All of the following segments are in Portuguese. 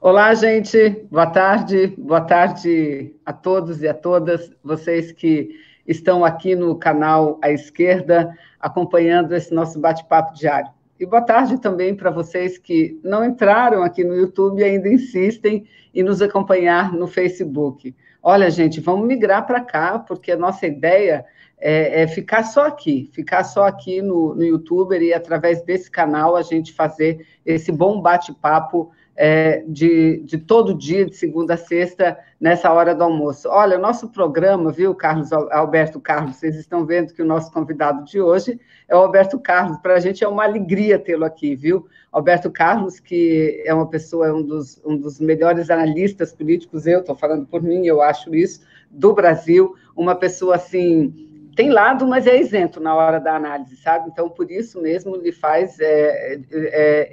Olá, gente. Boa tarde. Boa tarde a todos e a todas, vocês que estão aqui no canal à esquerda, acompanhando esse nosso bate-papo diário. E boa tarde também para vocês que não entraram aqui no YouTube e ainda insistem em nos acompanhar no Facebook. Olha, gente, vamos migrar para cá, porque a nossa ideia é ficar só aqui no YouTube e através desse canal a gente fazer esse bom bate-papo de todo dia, de segunda a sexta, nessa hora do almoço. Olha, o nosso programa, viu, Alberto Carlos, vocês estão vendo que o nosso convidado de hoje é o Alberto Carlos. Para a gente é uma alegria tê-lo aqui, viu? Alberto Carlos, que é uma pessoa, um dos melhores analistas políticos, eu estou falando por mim, eu acho isso, do Brasil, uma pessoa, assim, tem lado, mas é isento na hora da análise, sabe? Então, por isso mesmo,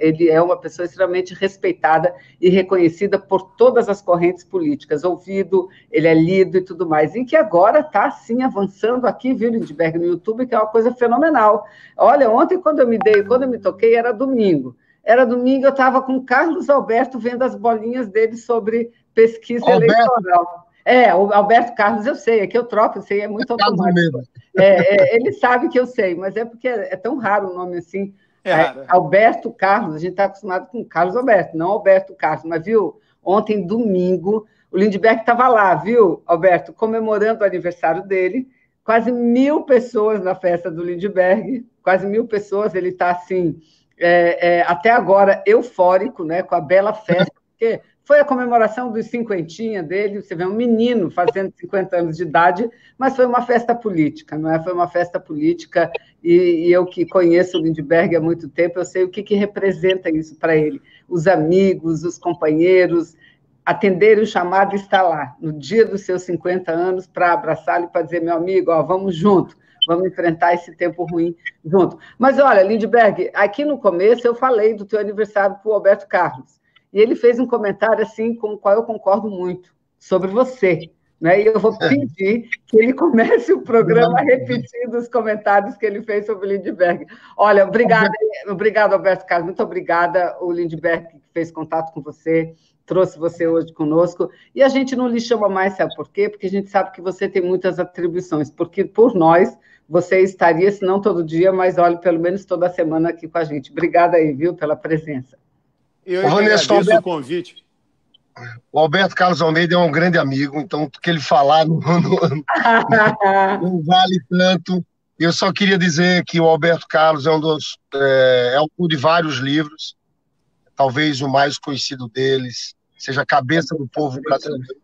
ele é uma pessoa extremamente respeitada e reconhecida por todas as correntes políticas, ouvido, ele é lido e tudo mais, e que agora está, sim, avançando aqui, viu, Lindbergh, no YouTube, que é uma coisa fenomenal. Olha, ontem, quando eu me toquei, era domingo, eu estava com o Carlos Alberto vendo as bolinhas dele sobre pesquisa eleitoral. O Alberto Carlos eu sei, é que eu troco, eu sei, é muito automático. Ele sabe que eu sei, mas é porque é tão raro o nome assim. Alberto Carlos, a gente está acostumado com Carlos Alberto, não Alberto Carlos, mas viu, ontem, domingo, o Lindbergh estava lá, viu, Alberto, comemorando o aniversário dele, quase 1.000 pessoas na festa do Lindbergh, quase 1.000 pessoas, ele está assim, até agora eufórico, né, com a bela festa, porque foi a comemoração dos cinquentinha dele, você vê um menino fazendo 50 anos de idade, mas foi uma festa política, não é? Foi uma festa política, e eu que conheço o Lindbergh há muito tempo, eu sei o que representa isso para ele. Os amigos, os companheiros, atenderem o chamado e estar lá, no dia dos seus 50 anos, para abraçá-lo e para dizer, meu amigo, ó, vamos junto, vamos enfrentar esse tempo ruim junto. Mas, olha, Lindbergh, aqui no começo eu falei do teu aniversário para o Alberto Carlos, e ele fez um comentário, assim, com o qual eu concordo muito, sobre você, né? E eu vou pedir que ele comece o programa repetindo os comentários que ele fez sobre o Lindbergh. Olha, obrigado, Alberto Carlos, muito obrigada, o Lindbergh que fez contato com você, trouxe você hoje conosco, e a gente não lhe chama mais, sabe por quê? Porque a gente sabe que você tem muitas atribuições, porque por nós, você estaria, se não todo dia, mas olha, pelo menos toda semana aqui com a gente. Obrigada aí, viu, pela presença. Eu agradeço o convite. O Alberto Carlos Almeida é um grande amigo, então o que ele falar não vale tanto. Eu só queria dizer que o Alberto Carlos é autor de vários livros, talvez o mais conhecido deles seja A Cabeça do Povo Brasileiro,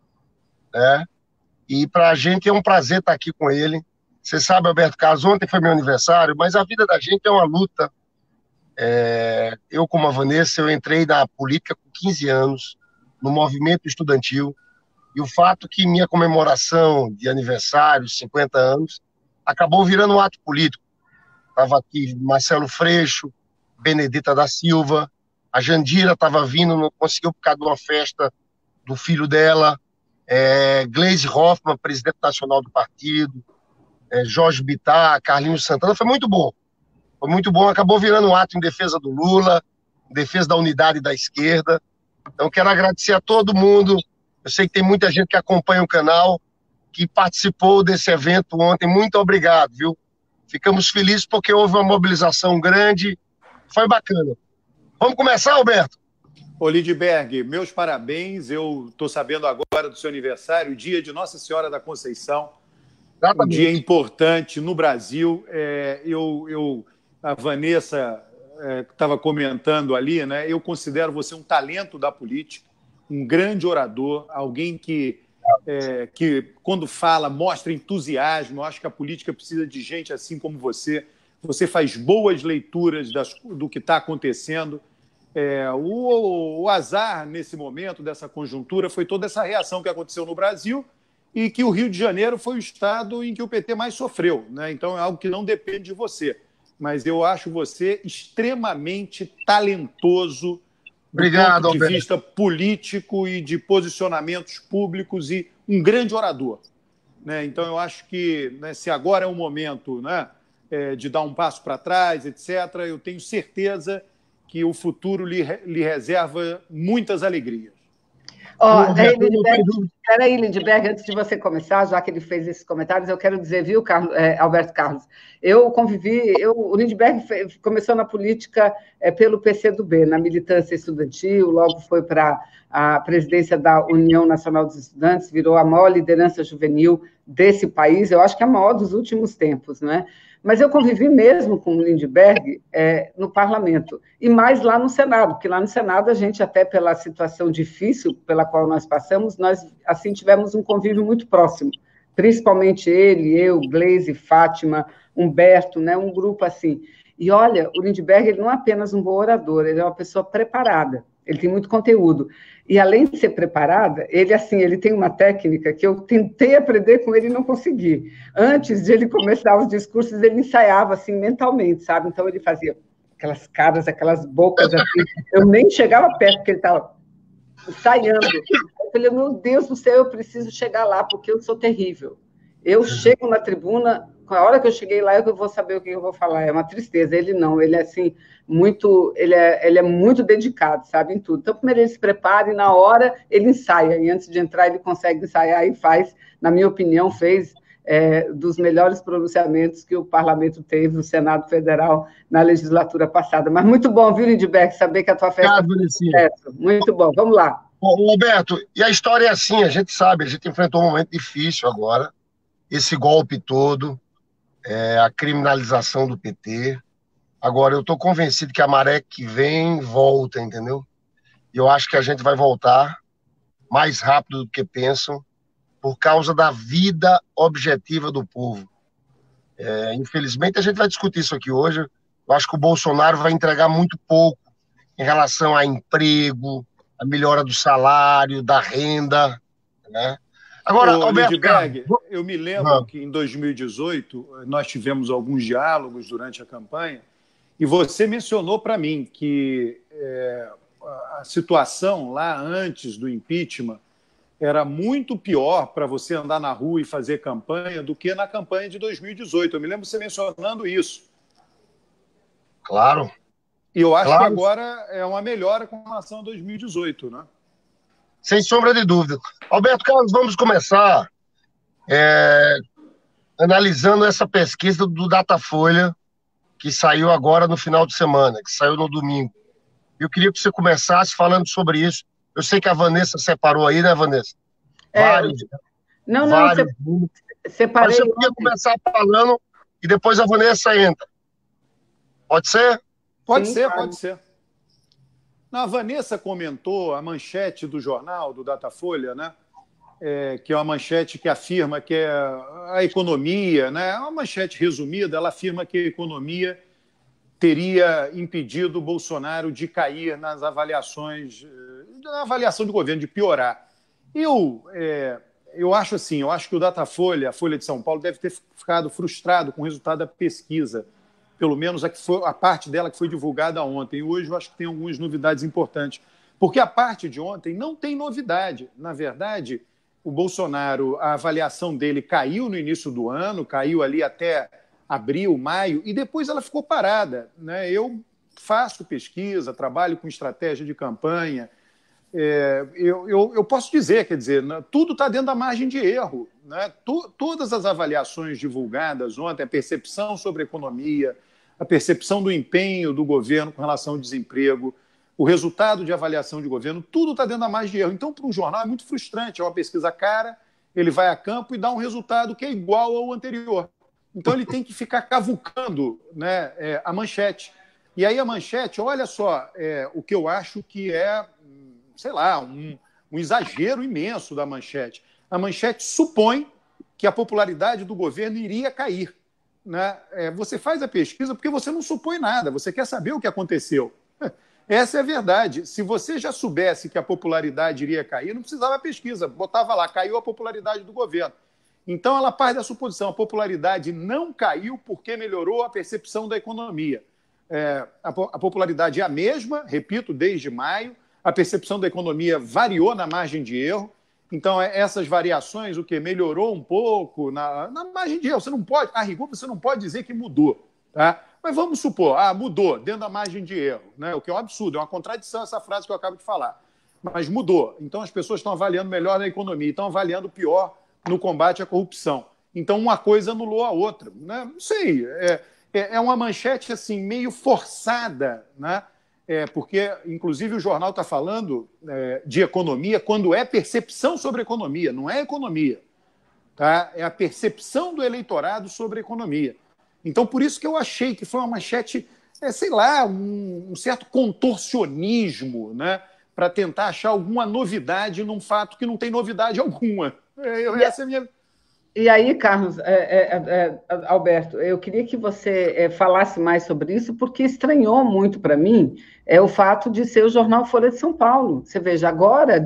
né? E para a gente é um prazer estar aqui com ele. Você sabe, Alberto Carlos, ontem foi meu aniversário, mas a vida da gente é uma luta. Eu, como a Vanessa, eu entrei na política com 15 anos, no movimento estudantil, e o fato que minha comemoração de aniversário, 50 anos, acabou virando um ato político. Estava aqui Marcelo Freixo, Benedita da Silva, a Jandira estava vindo, não conseguiu por causa de uma festa do filho dela, Gleisi Hoffmann, presidente nacional do partido, Jorge Bittar, Carlinhos Santana, foi muito bom. Foi muito bom, acabou virando um ato em defesa do Lula, em defesa da unidade da esquerda. Então, quero agradecer a todo mundo. Eu sei que tem muita gente que acompanha o canal, que participou desse evento ontem. Muito obrigado, viu? Ficamos felizes porque houve uma mobilização grande. Foi bacana. Vamos começar, Alberto? Ô, Lindbergh, meus parabéns. Eu estou sabendo agora do seu aniversário, dia de Nossa Senhora da Conceição. Exatamente. Um dia importante no Brasil. A Vanessa estava comentando ali, né? Eu considero você um talento da política, um grande orador, alguém que quando fala, mostra entusiasmo. Eu acho que a política precisa de gente assim como você. Você faz boas leituras do que está acontecendo. O azar, nesse momento, dessa conjuntura, foi toda essa reação que aconteceu no Brasil e que o Rio de Janeiro foi o estado em que o PT mais sofreu, né? Então, é algo que não depende de você. Mas eu acho você extremamente talentoso do ponto de vista político e de posicionamentos públicos e um grande orador, né? Então, eu acho que, né, se agora é um momento, né, de dar um passo para trás, etc., eu tenho certeza que o futuro lhe reserva muitas alegrias. Ó, peraí, Lindbergh, antes de você começar, já que ele fez esses comentários, eu quero dizer, viu, Alberto Carlos, o Lindbergh começou na política pelo PCdoB, na militância estudantil, logo foi para a presidência da União Nacional dos Estudantes, virou a maior liderança juvenil desse país, eu acho que é a maior dos últimos tempos, né? Mas eu convivi mesmo com o Lindbergh no parlamento, e mais lá no Senado, porque lá no Senado a gente, até pela situação difícil pela qual nós passamos, nós, assim, tivemos um convívio muito próximo, principalmente ele, eu, Gleisi, Fátima, Humberto, né, um grupo assim. E olha, o Lindbergh, ele não é apenas um bom orador, ele é uma pessoa preparada, ele tem muito conteúdo. E além de ser preparada, ele assim, ele tem uma técnica que eu tentei aprender com ele e não consegui. Antes de ele começar os discursos, ele ensaiava assim mentalmente, sabe? Então ele fazia aquelas caras, aquelas bocas assim. Eu nem chegava perto porque ele estava ensaiando. Eu falei, meu Deus do céu, eu preciso chegar lá porque eu sou terrível. Eu chego na tribuna, a hora que eu cheguei lá, eu vou saber o que eu vou falar. É uma tristeza. Ele não, ele é assim, ele é muito dedicado, sabe, em tudo. Então, primeiro ele se prepara e na hora ele ensaia. E antes de entrar, ele consegue ensaiar e faz, na minha opinião, fez dos melhores pronunciamentos que o parlamento teve, o Senado Federal, na legislatura passada. Mas muito bom, viu, Lindbergh, saber que a tua festa foi um sucesso. Muito bom, vamos lá. Ô, Roberto, e a história é assim, a gente sabe, a gente enfrentou um momento difícil agora, esse golpe todo, a criminalização do PT. Agora, eu estou convencido que a maré que vem volta, entendeu? E eu acho que a gente vai voltar mais rápido do que pensam, por causa da vida objetiva do povo. Infelizmente, a gente vai discutir isso aqui hoje. Eu acho que o Bolsonaro vai entregar muito pouco em relação a emprego, a melhora do salário, da renda, né? Agora, Alberto, Lindbergh, eu me lembro que em 2018 nós tivemos alguns diálogos durante a campanha e você mencionou para mim que a situação lá antes do impeachment era muito pior para você andar na rua e fazer campanha do que na campanha de 2018. Eu me lembro você mencionando isso. Claro. E eu acho que agora é uma melhora com relação a 2018, né? Sem sombra de dúvida. Alberto Carlos, vamos começar analisando essa pesquisa do Datafolha, que saiu agora no final de semana, que saiu no domingo. Eu queria que você começasse falando sobre isso. Eu sei que a Vanessa separou aí, né, Vanessa? Vários. Separei. Mas você podia começar falando e depois a Vanessa entra. Pode ser? Pode ser. A Vanessa comentou a manchete do jornal, do Datafolha, né? Que é uma manchete que afirma que a economia, né? É uma manchete resumida, ela afirma que a economia teria impedido o Bolsonaro de cair nas avaliações, na avaliação do governo, de piorar. Eu acho assim, eu acho que o Datafolha, a Folha de São Paulo, deve ter ficado frustrado com o resultado da pesquisa, pelo menos a parte dela que foi divulgada ontem. E hoje eu acho que tem algumas novidades importantes, porque a parte de ontem não tem novidade. Na verdade, o Bolsonaro, a avaliação dele caiu no início do ano, caiu ali até abril, maio, e depois ela ficou parada, né? Eu faço pesquisa, trabalho com estratégia de campanha, eu posso dizer, quer dizer, tudo está dentro da margem de erro, né? Todas as avaliações divulgadas ontem, a percepção sobre a economia, a percepção do empenho do governo com relação ao desemprego, o resultado de avaliação de governo, tudo está dentro da margem de erro. Então, para um jornal é muito frustrante, é uma pesquisa cara, ele vai a campo e dá um resultado que é igual ao anterior. Então, ele tem que ficar cavucando, né, a manchete. E aí a manchete, olha só, o que eu acho que sei lá, um exagero imenso da manchete. A manchete supõe que a popularidade do governo iria cair, né? Você faz a pesquisa porque você não supõe nada, você quer saber o que aconteceu. Essa é a verdade. Se você já soubesse que a popularidade iria cair, não precisava pesquisa, botava lá, caiu a popularidade do governo. Então, ela parte da suposição, a popularidade não caiu porque melhorou a percepção da economia. A popularidade é a mesma, repito, desde maio, a percepção da economia variou na margem de erro. Então, essas variações, o que melhorou um pouco na margem de erro. Você não pode, a rigor, você não pode dizer que mudou, tá? Mas vamos supor, mudou dentro da margem de erro, né? O que é um absurdo, é uma contradição essa frase que eu acabo de falar. mas mudou. Então as pessoas estão avaliando melhor na economia, estão avaliando pior no combate à corrupção. Então uma coisa anulou a outra, né? Não sei, é uma manchete assim meio forçada, né? Porque, inclusive, o jornal está falando de economia quando é percepção sobre economia, não é economia. Tá? É a percepção do eleitorado sobre economia. Então, por isso que eu achei que foi uma manchete, sei lá, um certo contorcionismo, né? Para tentar achar alguma novidade num fato que não tem novidade alguma. Essa é a minha... E aí, Carlos, Alberto, eu queria que você falasse mais sobre isso, porque estranhou muito para mim o fato de ser o jornal Folha de São Paulo. Você veja, agora,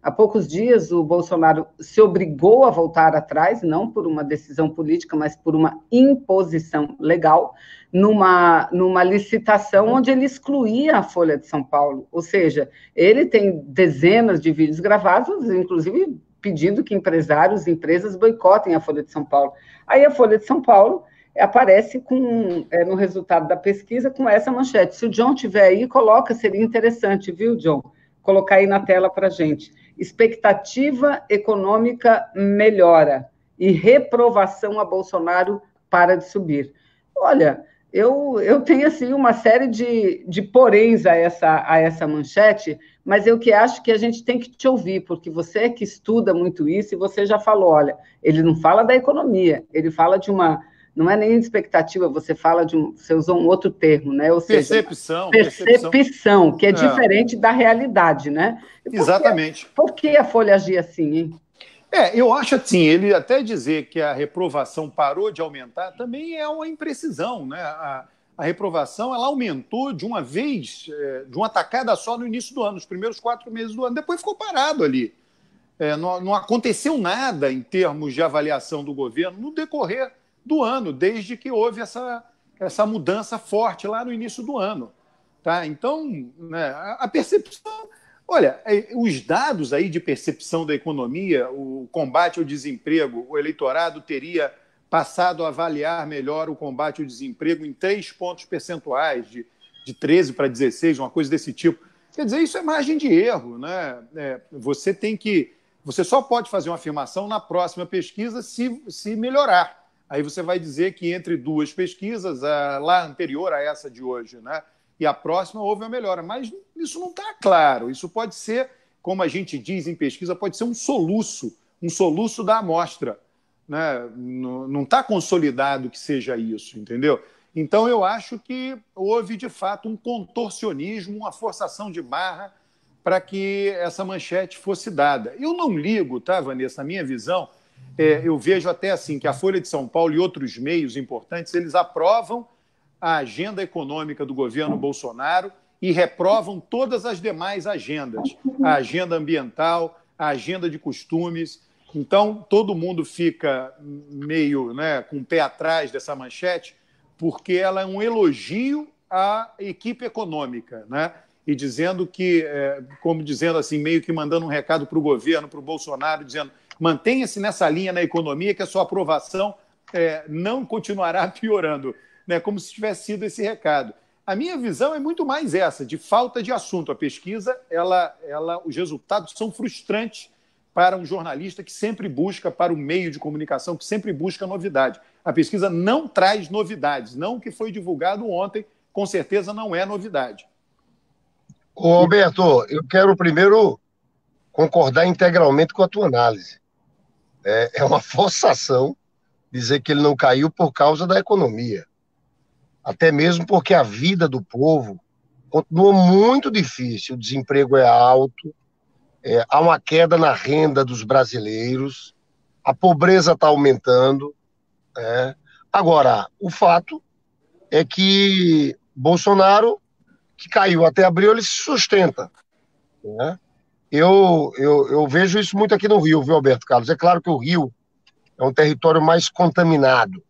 há poucos dias, o Bolsonaro se obrigou a voltar atrás, não por uma decisão política, mas por uma imposição legal, numa licitação onde ele excluía a Folha de São Paulo. Ou seja, ele tem dezenas de vídeos gravados, inclusive pedindo que empresários e empresas boicotem a Folha de São Paulo. Aí a Folha de São Paulo aparece no resultado da pesquisa com essa manchete. Se o John tiver aí, seria interessante, viu, John? Colocar aí na tela para a gente. Expectativa econômica melhora e reprovação a Bolsonaro para de subir. Olha, eu tenho assim uma série de poréns a essa manchete, mas eu que acho que a gente tem que te ouvir, porque você é que estuda muito isso e você já falou, olha, ele não fala da economia, ele fala de uma, não é nem expectativa, você fala você usou um outro termo, né? Ou seja, percepção, que é diferente da realidade, né? Exatamente. Por que a Folha agia assim, hein? Eu acho assim, ele até dizer que a reprovação parou de aumentar também é uma imprecisão, né? A reprovação ela aumentou de uma vez, de uma tacada só no início do ano, nos primeiros 4 meses do ano, depois ficou parado ali. Não aconteceu nada em termos de avaliação do governo no decorrer do ano, desde que houve essa mudança forte lá no início do ano. Tá? Então, né, a percepção... Olha, os dados aí de percepção da economia, o combate ao desemprego, o eleitorado teria passado a avaliar melhor o combate ao desemprego em 3 pontos percentuais, de 13 para 16, uma coisa desse tipo. Quer dizer, isso é margem de erro, né? Você só pode fazer uma afirmação na próxima pesquisa se melhorar. Aí você vai dizer que entre 2 pesquisas, lá anterior a essa de hoje, né? E a próxima houve uma melhora, mas isso não está claro. Isso pode ser, como a gente diz em pesquisa, pode ser um soluço da amostra. Né? Não está consolidado que seja isso, entendeu? Então, eu acho que houve, de fato, um contorcionismo, uma forçação de barra para que essa manchete fosse dada. Eu não ligo, tá, Vanessa? Na minha visão, eu vejo até assim que a Folha de São Paulo e outros meios importantes, eles aprovam a agenda econômica do governo Bolsonaro e reprovam todas as demais agendas, a agenda ambiental, a agenda de costumes. Então, todo mundo fica meio, né, com o pé atrás dessa manchete, porque ela é um elogio à equipe econômica, né? E dizendo que, como dizendo assim, meio que mandando um recado para o governo, para o Bolsonaro, dizendo mantenha-se nessa linha na economia que a sua aprovação não continuará piorando. Né, como se tivesse sido esse recado. A minha visão é muito mais essa, de falta de assunto. A pesquisa, os resultados são frustrantes para um jornalista que sempre busca, para o meio de comunicação, que sempre busca novidade. A pesquisa não traz novidades, não o que foi divulgado ontem, com certeza não é novidade. Ô, Alberto, eu quero primeiro concordar integralmente com a tua análise. É uma forçação dizer que ele não caiu por causa da economia. Até mesmo porque a vida do povo continua muito difícil, o desemprego é alto, há uma queda na renda dos brasileiros, a pobreza está aumentando. Agora, o fato é que Bolsonaro, que caiu até abril, ele se sustenta. Né? Eu vejo isso muito aqui no Rio, viu, Alberto Carlos? É claro que o Rio é um território mais contaminado,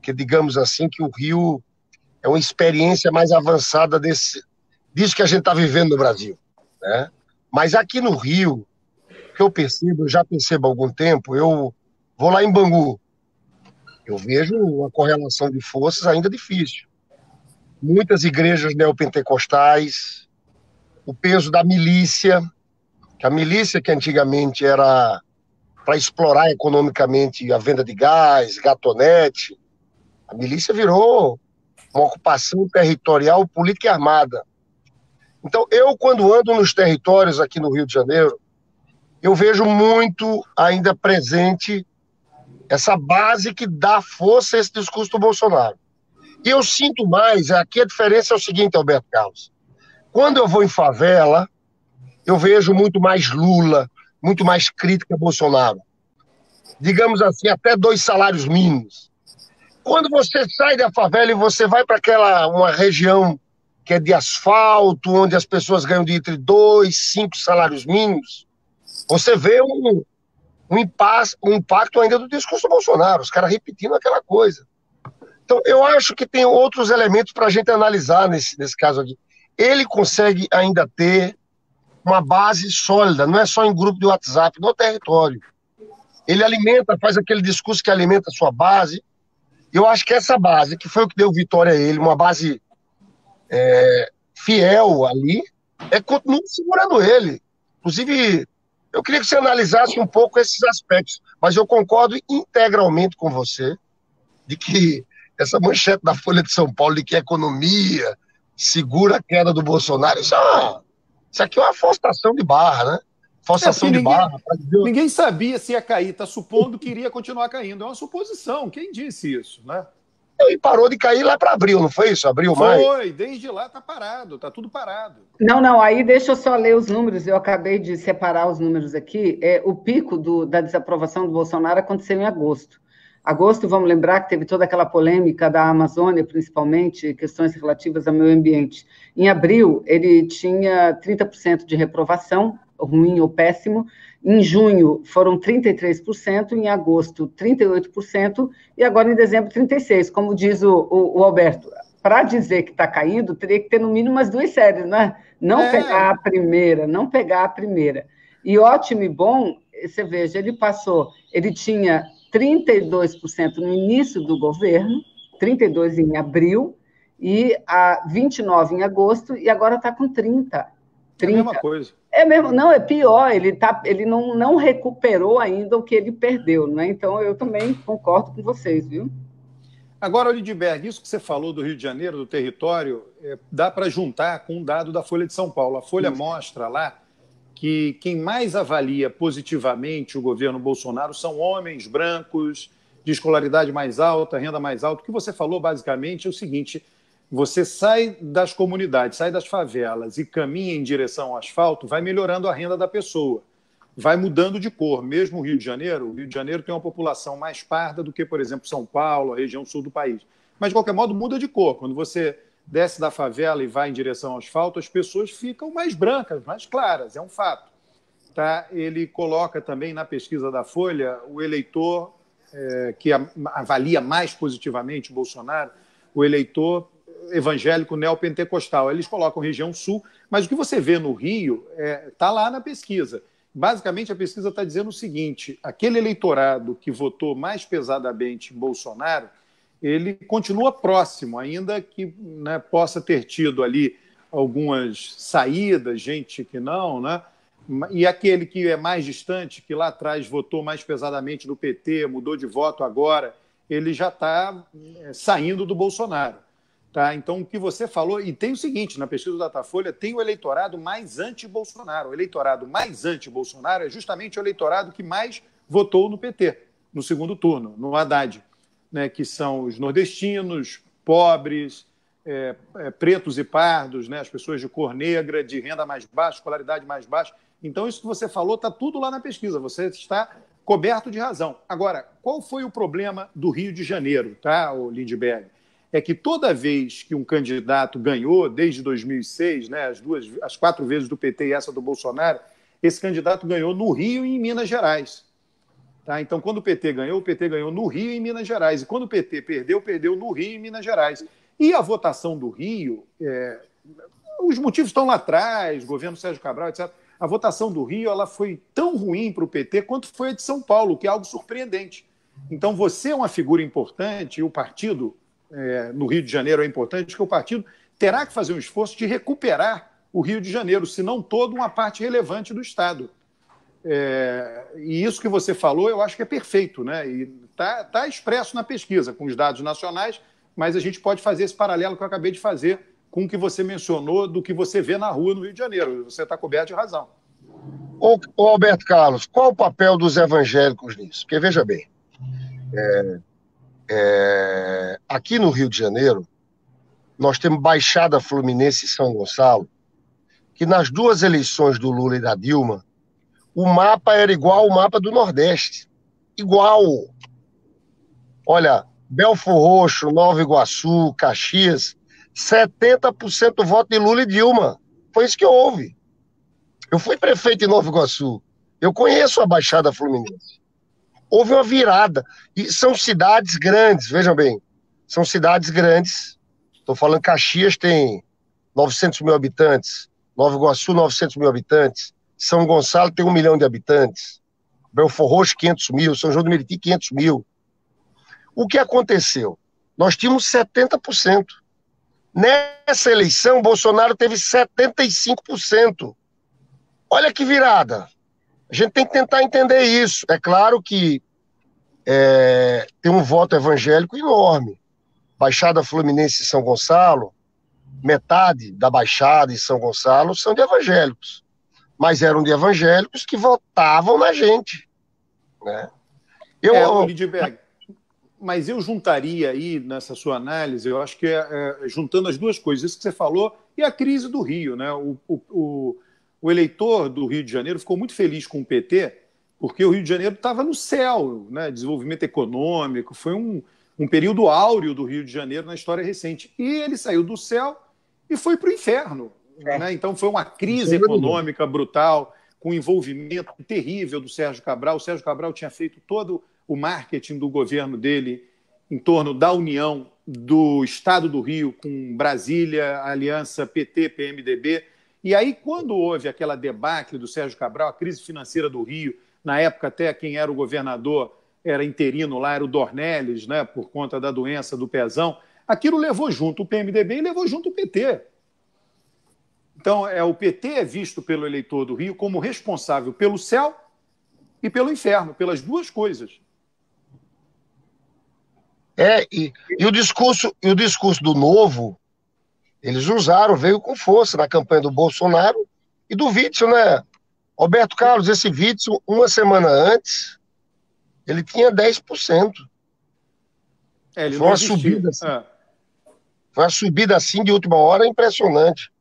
que digamos assim que o Rio é uma experiência mais avançada disso que a gente está vivendo no Brasil. Né? Mas aqui no Rio, o que eu já percebo há algum tempo, eu vou lá em Bangu, eu vejo uma correlação de forças ainda difícil. Muitas igrejas neopentecostais, o peso da milícia, que a milícia que antigamente era para explorar economicamente a venda de gás, gatonete, a milícia virou uma ocupação territorial, política e armada. Então, eu, quando ando nos territórios aqui no Rio de Janeiro, eu vejo muito ainda presente essa base que dá força a esse discurso do Bolsonaro. E eu sinto mais, aqui a diferença é o seguinte, Alberto Carlos, quando eu vou em favela, eu vejo muito mais Lula, muito mais crítica a Bolsonaro. Digamos assim, até 2 salários mínimos. Quando você sai da favela e você vai para uma região que é de asfalto, onde as pessoas ganham de entre 2 e 5 salários mínimos, você vê um impacto ainda do discurso do Bolsonaro, os caras repetindo aquela coisa. Então, eu acho que tem outros elementos para a gente analisar nesse caso aqui. Ele consegue ainda ter uma base sólida, não é só em grupo de WhatsApp, no território. Ele faz aquele discurso que alimenta a sua base. Eu acho que essa base, que foi o que deu vitória a ele, uma base fiel ali, continua segurando ele. Inclusive, eu queria que você analisasse um pouco esses aspectos, mas eu concordo integralmente com você de que essa manchete da Folha de São Paulo de que a economia segura a queda do Bolsonaro, isso aqui é uma forçação de barra, né? Forçação de barra. Ninguém sabia se ia cair, está supondo que iria continuar caindo. É uma suposição, quem disse isso, né? E parou de cair lá para abril, não foi isso? Abril, maio? Foi, desde lá está parado, está tudo parado. Não, aí deixa eu só ler os números, eu acabei de separar os números aqui. O pico da desaprovação do Bolsonaro aconteceu em agosto. Agosto, vamos lembrar que teve toda aquela polêmica da Amazônia, principalmente, questões relativas ao meio ambiente. Em abril, ele tinha 30% de reprovação, ruim ou péssimo. Em junho, foram 33%, em agosto, 38%, e agora em dezembro, 36%. Como diz o Alberto, para dizer que está caindo, teria que ter no mínimo umas 2 séries, né? Não pegar a primeira. E ótimo e bom, você veja, ele tinha 32% no início do governo, 32% em abril, e 29% em agosto, e agora está com 30%. É a mesma coisa. É mesmo, não, é pior, ele não recuperou ainda o que ele perdeu, né? Então eu também concordo com vocês, viu? Agora, Lindbergh, isso que você falou do Rio de Janeiro, do território, dá para juntar com um dado da Folha de São Paulo. A Folha mostra lá que quem mais avalia positivamente o governo Bolsonaro são homens brancos, de escolaridade mais alta, renda mais alta. O que você falou, basicamente, é o seguinte: você sai das comunidades, sai das favelas e caminha em direção ao asfalto, vai melhorando a renda da pessoa, vai mudando de cor. Mesmo o Rio de Janeiro tem uma população mais parda do que, por exemplo, São Paulo, a região sul do país. Mas, de qualquer modo, muda de cor. Quando você desce da favela e vai em direção ao asfalto, as pessoas ficam mais brancas, mais claras, é um fato. Tá? Ele coloca também na pesquisa da Folha o eleitor que avalia mais positivamente o Bolsonaro, o eleitor evangélico neopentecostal. Eles colocam região sul, mas o que você vê no Rio está lá na pesquisa. Basicamente, a pesquisa está dizendo o seguinte: aquele eleitorado que votou mais pesadamente em Bolsonaro, ele continua próximo, ainda que, né, possa ter tido ali algumas saídas, gente que não, né? E aquele que é mais distante, que lá atrás votou mais pesadamente no PT, mudou de voto agora, ele já está saindo do Bolsonaro. Tá? Então, o que você falou, e tem o seguinte, na pesquisa do Datafolha, tem o eleitorado mais anti-Bolsonaro. O eleitorado mais anti-Bolsonaro é justamente o eleitorado que mais votou no PT, no segundo turno, no Haddad, né, que são os nordestinos, pobres, pretos e pardos, né, as pessoas de cor negra, de renda mais baixa, escolaridade mais baixa. Então, isso que você falou está tudo lá na pesquisa, você está coberto de razão. Agora, qual foi o problema do Rio de Janeiro, tá, Lindbergh? É que toda vez que um candidato ganhou, desde 2006, né, as 4 vezes do PT e essa do Bolsonaro, esse candidato ganhou no Rio e em Minas Gerais. Tá? Então, quando o PT ganhou no Rio e em Minas Gerais. E quando o PT perdeu no Rio e em Minas Gerais. E a votação do Rio, os motivos estão lá atrás, governo Sérgio Cabral, etc. A votação do Rio ela foi tão ruim para o PT quanto foi a de São Paulo, que é algo surpreendente. Então, você é uma figura importante, e o partido no Rio de Janeiro é importante, que o partido terá que fazer um esforço de recuperar o Rio de Janeiro, se não toda uma parte relevante do Estado. E isso que você falou, eu acho que é perfeito, né? E tá expresso na pesquisa, com os dados nacionais, mas a gente pode fazer esse paralelo que eu acabei de fazer com o que você mencionou do que você vê na rua no Rio de Janeiro. Você está coberto de razão. Ô, Alberto Carlos, qual o papel dos evangélicos nisso? Porque, veja bem, aqui no Rio de Janeiro, nós temos Baixada Fluminense e São Gonçalo, que nas duas eleições do Lula e da Dilma, o mapa era igual ao mapa do Nordeste. Igual. Olha, Belfor Roxo, Nova Iguaçu, Caxias, 70% do voto de Lula e Dilma. Foi isso que houve. Eu fui prefeito em Nova Iguaçu. Eu conheço a Baixada Fluminense. Houve uma virada. E são cidades grandes, vejam bem. São cidades grandes. Estou falando Caxias tem 900 mil habitantes. Nova Iguaçu, 900 mil habitantes. São Gonçalo tem 1 milhão de habitantes. Belfor Roxo, 500 mil. São João do Meriti, 500 mil. O que aconteceu? Nós tínhamos 70%. Nessa eleição, Bolsonaro teve 75%. Olha que virada. A gente tem que tentar entender isso. É claro que tem um voto evangélico enorme. Baixada Fluminense e São Gonçalo, metade da Baixada e São Gonçalo são de evangélicos. Mas eram de evangélicos que votavam na gente. Né? Lindbergh, mas eu juntaria aí, nessa sua análise, eu acho que juntando as duas coisas, isso que você falou e a crise do Rio. Né? O eleitor do Rio de Janeiro ficou muito feliz com o PT, porque o Rio de Janeiro estava no céu, né? Desenvolvimento econômico, foi um período áureo do Rio de Janeiro na história recente. E ele saiu do céu e foi para o inferno. Né? Então foi uma crise econômica brutal, com envolvimento terrível do Sérgio Cabral. O Sérgio Cabral tinha feito todo o marketing do governo dele em torno da união do Estado do Rio com Brasília, Aliança PT-PMDB. E aí, quando houve aquela debacle do Sérgio Cabral, a crise financeira do Rio, na época até quem era o governador era interino lá, era o Dornelles, né, por conta da doença do Pezão, aquilo levou junto o PMDB e levou junto o PT. Então, o PT é visto pelo eleitor do Rio como responsável pelo céu e pelo inferno, pelas duas coisas. E o discurso do Novo, eles usaram, veio com força na campanha do Bolsonaro e do Witzel, né? Roberto Carlos, esse Witzel, uma semana antes, ele tinha 10%. Ele foi uma subida assim. Foi uma subida assim de última hora impressionante.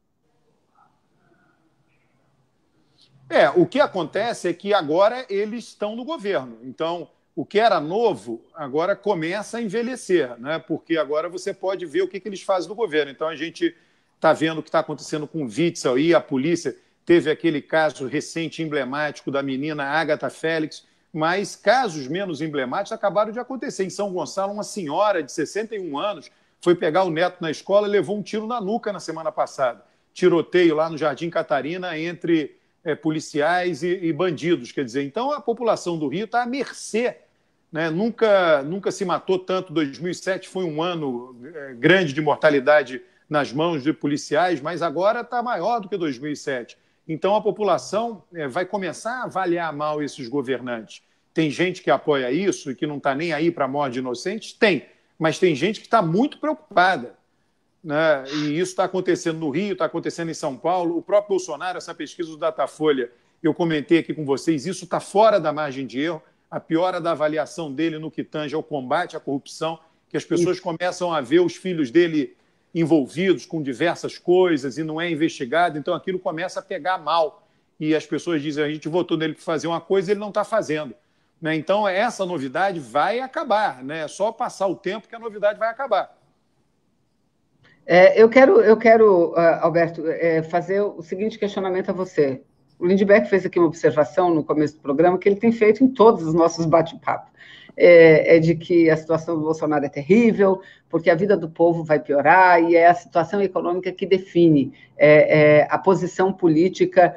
O que acontece é que agora eles estão no governo. Então, o que era novo agora começa a envelhecer, né? Porque agora você pode ver o que eles fazem no governo. Então, a gente está vendo o que está acontecendo com o Witzel e a polícia. Teve aquele caso recente, emblemático, da menina Agatha Félix, mas casos menos emblemáticos acabaram de acontecer. Em São Gonçalo, uma senhora de 61 anos foi pegar o neto na escola e levou um tiro na nuca na semana passada. Tiroteio lá no Jardim Catarina entre policiais e bandidos. Quer dizer, então a população do Rio está à mercê. Né? Nunca se matou tanto. 2007 foi um ano grande de mortalidade nas mãos de policiais, mas agora está maior do que 2007. Então a população vai começar a avaliar mal esses governantes. Tem gente que apoia isso e que não está nem aí para a morte de inocentes? Tem, mas tem gente que está muito preocupada. Né? E isso está acontecendo no Rio, está acontecendo em São Paulo. O próprio Bolsonaro, essa pesquisa do Datafolha, eu comentei aqui com vocês, isso está fora da margem de erro. A piora da avaliação dele no que tange ao combate à corrupção, que as pessoas começam a ver os filhos dele envolvidos com diversas coisas e não é investigado, então aquilo começa a pegar mal. E as pessoas dizem, a gente votou nele para fazer uma coisa e ele não está fazendo. Né? Então essa novidade vai acabar, né? É só passar o tempo que a novidade vai acabar. Eu quero, Alberto, fazer o seguinte questionamento a você. O Lindbergh fez aqui uma observação no começo do programa que ele tem feito em todos os nossos bate-papos. De que a situação do Bolsonaro é terrível, porque a vida do povo vai piorar, e é a situação econômica que define a posição política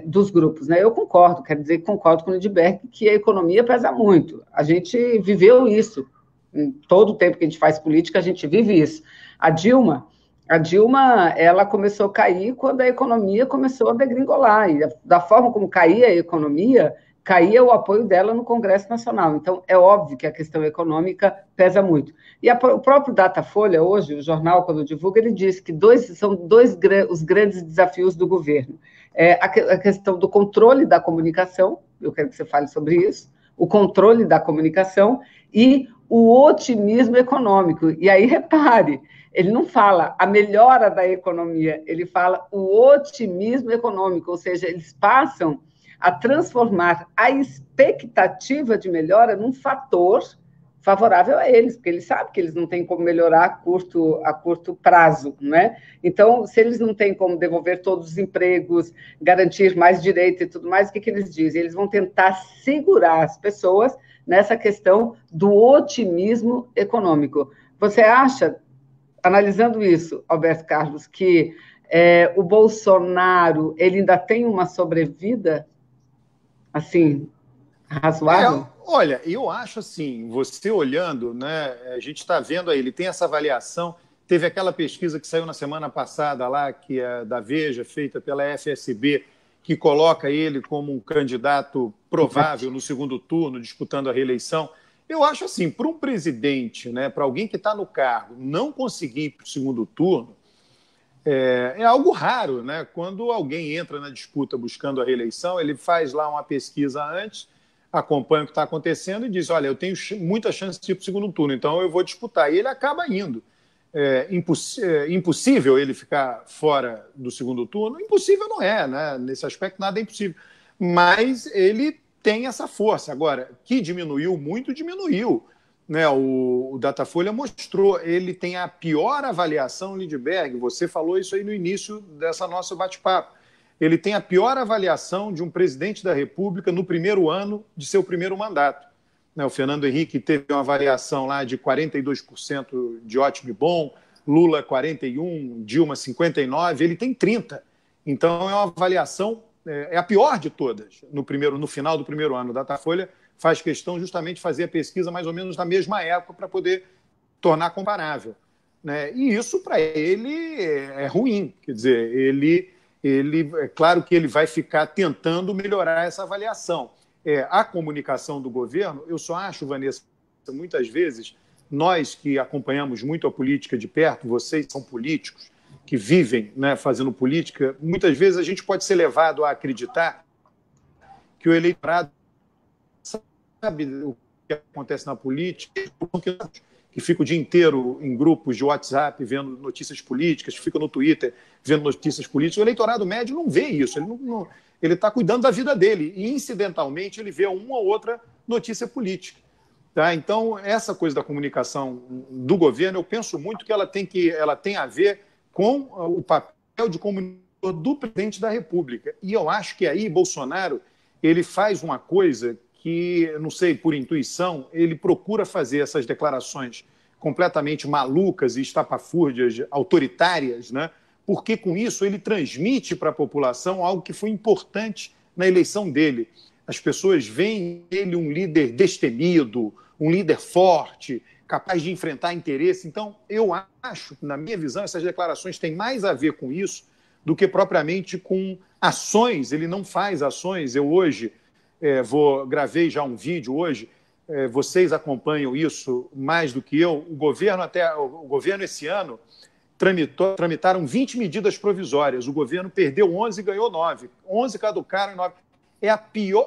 dos grupos. Né? Eu concordo, quero dizer que concordo com o Lindbergh que a economia pesa muito. A gente viveu isso. Em todo o tempo que a gente faz política, a gente vive isso. A Dilma, A Dilma, ela começou a cair quando a economia começou a degringolar, e da forma como caía a economia, caía o apoio dela no Congresso Nacional. Então, é óbvio que a questão econômica pesa muito. E o próprio Datafolha, hoje, o jornal, quando divulga, ele diz que são dois os grandes desafios do governo. A questão do controle da comunicação, eu quero que você fale sobre isso, o controle da comunicação e o otimismo econômico. E aí, repare, ele não fala a melhora da economia, ele fala o otimismo econômico, ou seja, eles passam a transformar a expectativa de melhora num fator favorável a eles, porque eles sabem que eles não têm como melhorar a curto prazo, não é? Então, se eles não têm como devolver todos os empregos, garantir mais direito e tudo mais, o que eles dizem? Eles vão tentar segurar as pessoas nessa questão do otimismo econômico. Você acha, analisando isso, Alberto Carlos, que o Bolsonaro ele ainda tem uma sobrevida, assim, razoável? Olha, eu acho assim, você olhando, né, a gente está vendo aí, ele tem essa avaliação, teve aquela pesquisa que saiu na semana passada lá, que é da Veja, feita pela FSB, que coloca ele como um candidato provável no segundo turno, disputando a reeleição. Eu acho assim, para um presidente, né, para alguém que está no cargo, não conseguir ir para o segundo turno, é algo raro, né? Quando alguém entra na disputa buscando a reeleição, ele faz lá uma pesquisa antes, acompanha o que está acontecendo e diz, olha, eu tenho muita chance de ir para o segundo turno, então eu vou disputar. E ele acaba indo. Impossível ele ficar fora do segundo turno? Impossível não é, né? Nesse aspecto nada é impossível. Mas ele tem essa força. Agora, que diminuiu muito, diminuiu. Né? O Datafolha mostrou, ele tem a pior avaliação, Lindbergh, você falou isso aí no início dessa nossa bate-papo. Ele tem a pior avaliação de um presidente da República no primeiro ano de seu primeiro mandato. O Fernando Henrique teve uma avaliação lá de 42% de ótimo e bom, Lula 41%, Dilma 59%, ele tem 30%. Então é uma avaliação, é a pior de todas no final do primeiro ano. O Datafolha faz questão justamente de fazer a pesquisa mais ou menos na mesma época para poder tornar comparável. Né? E isso, para ele, é ruim. Quer dizer, ele é claro que ele vai ficar tentando melhorar essa avaliação. A comunicação do governo, eu só acho, Vanessa, muitas vezes, nós que acompanhamos muito a política de perto, vocês são políticos, que vivem, né, fazendo política, muitas vezes a gente pode ser levado a acreditar que o eleitorado sabe o que acontece na política, que fica o dia inteiro em grupos de WhatsApp vendo notícias políticas, fica no Twitter vendo notícias políticas. O eleitorado médio não vê isso, ele está cuidando da vida dele e, incidentalmente, ele vê uma ou outra notícia política. Tá? Então, essa coisa da comunicação do governo, eu penso muito que ela tem a ver com o papel de comunicador do presidente da República. E eu acho que aí Bolsonaro ele faz uma coisa que, não sei, por intuição, ele procura fazer essas declarações completamente malucas e estapafúrdias, autoritárias, né? Porque com isso ele transmite para a população algo que foi importante na eleição dele. As pessoas veem ele um líder destemido, um líder forte, capaz de enfrentar interesse. Então, eu acho, na minha visão, essas declarações têm mais a ver com isso do que propriamente com ações. Ele não faz ações. Eu hoje gravei já um vídeo hoje, vocês acompanham isso mais do que eu. O governo esse ano tramitaram 20 medidas provisórias. O governo perdeu 11 e ganhou 9. 11 caducaram e 9.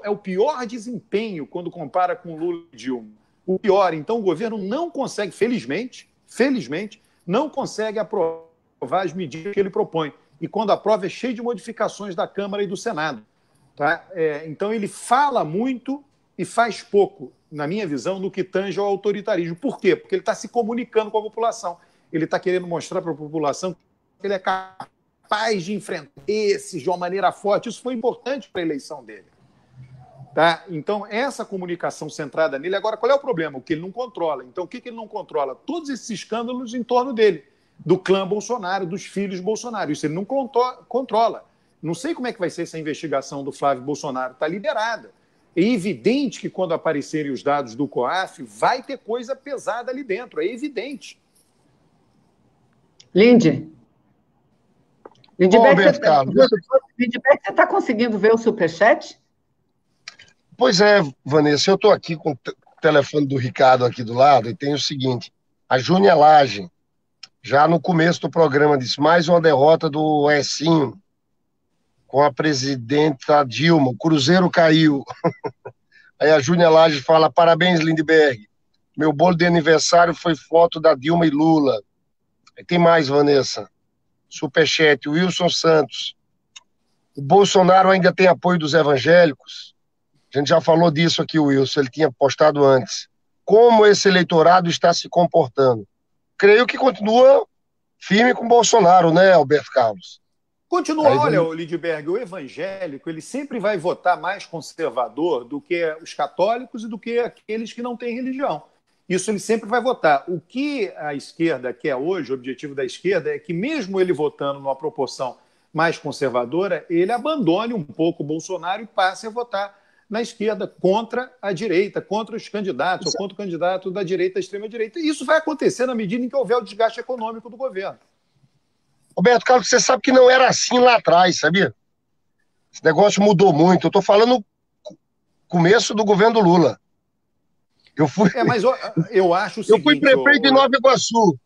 É o pior desempenho quando compara com Lula e Dilma. O pior. Então, o governo não consegue, felizmente, não consegue aprovar as medidas que ele propõe. E quando aprova, é cheio de modificações da Câmara e do Senado. Tá? Então, ele fala muito e faz pouco, na minha visão, no que tange ao autoritarismo. Por quê? Porque ele está se comunicando com a população. Ele está querendo mostrar para a população que ele é capaz de enfrentar esses de uma maneira forte. Isso foi importante para a eleição dele. Tá? Então, essa comunicação centrada nele... Agora, qual é o problema? O que ele não controla. Então, o que ele não controla? Todos esses escândalos em torno dele, do clã Bolsonaro, dos filhos Bolsonaro. Isso ele não controla. Não sei como é que vai ser essa investigação do Flávio Bolsonaro. Está liberada. É evidente que, quando aparecerem os dados do COAF, vai ter coisa pesada ali dentro. É evidente. Lindy. Lindbergh, Roberto Carlos, Lindbergh, você está conseguindo ver o superchat? pois é, Vanessa, eu estou aqui com o telefone do Ricardo aqui do lado e tem o seguinte, a Júnia Lage, já no começo do programa, disse mais uma derrota do Ecinho com a presidenta Dilma, o Cruzeiro caiu. Aí a Júnia Lage fala, parabéns, Lindbergh, meu bolo de aniversário foi foto da Dilma e Lula. Aí tem mais, Vanessa, superchat, Wilson Santos, o Bolsonaro ainda tem apoio dos evangélicos? A gente já falou disso aqui, Wilson, ele tinha postado antes. Como esse eleitorado está se comportando? Creio que continua firme com Bolsonaro, né, Alberto Carlos? Continua, olha, Lindbergh, o evangélico ele sempre vai votar mais conservador do que os católicos e do que aqueles que não têm religião. Isso ele sempre vai votar. O que a esquerda quer hoje, o objetivo da esquerda, é que mesmo ele votando numa proporção mais conservadora, ele abandone um pouco o Bolsonaro e passe a votar na esquerda contra a direita, contra os candidatos, ou contra o candidato da direita, da extrema-direita. E isso vai acontecer na medida em que houver o desgaste econômico do governo. Roberto Carlos, você sabe que não era assim lá atrás, sabia? Esse negócio mudou muito. Eu estou falando começo do governo do Lula. Mas eu acho o seguinte... Eu fui prefeito em Nova Iguaçu.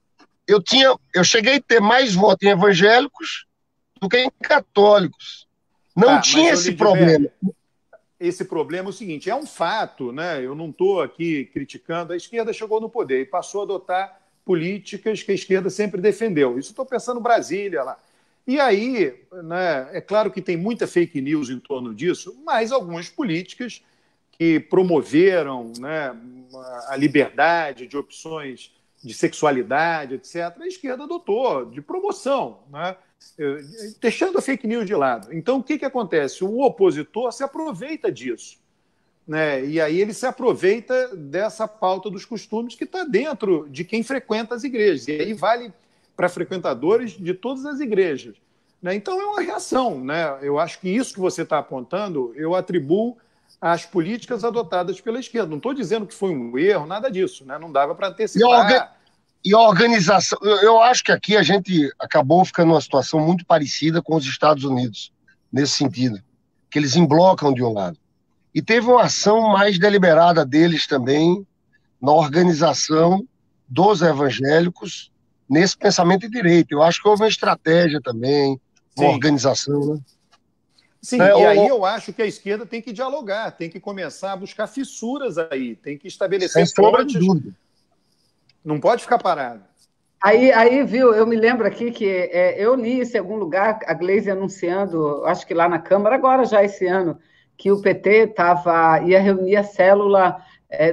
Eu cheguei a ter mais votos em evangélicos do que em católicos. Não tinha esse problema. Esse problema é o seguinte, é um fato, né? Eu não estou aqui criticando, a esquerda chegou no poder e passou a adotar políticas que a esquerda sempre defendeu. Isso estou pensando em Brasília lá. E aí, né, é claro que tem muita fake news em torno disso, mas algumas políticas que promoveram, né, a liberdade de opções de sexualidade, etc., a esquerda adotou, de promoção, né? Deixando a fake news de lado. Então, o que acontece? O opositor se aproveita disso, né? E aí ele se aproveita dessa pauta dos costumes que está dentro de quem frequenta as igrejas. E aí vale para frequentadores de todas as igrejas, né? Então, é uma reação, né? Eu acho que isso que você está apontando, eu atribuo às políticas adotadas pela esquerda. Não estou dizendo que foi um erro, nada disso, né? Não dava para antecipar... E a organização, eu acho que aqui a gente acabou ficando numa situação muito parecida com os Estados Unidos, nesse sentido, que eles emblocam de um lado. E teve uma ação mais deliberada deles também, na organização dos evangélicos, nesse pensamento de direito. Eu acho que houve uma estratégia também, uma organização, né? Sim, e aí eu acho que a esquerda tem que dialogar, tem que começar a buscar fissuras aí, tem que estabelecer pontes. Não pode ficar parado. Aí, viu, eu me lembro aqui que eu li isso em algum lugar, a Gleisi anunciando, acho que lá na Câmara, agora já esse ano, que o PT ia reunir a célula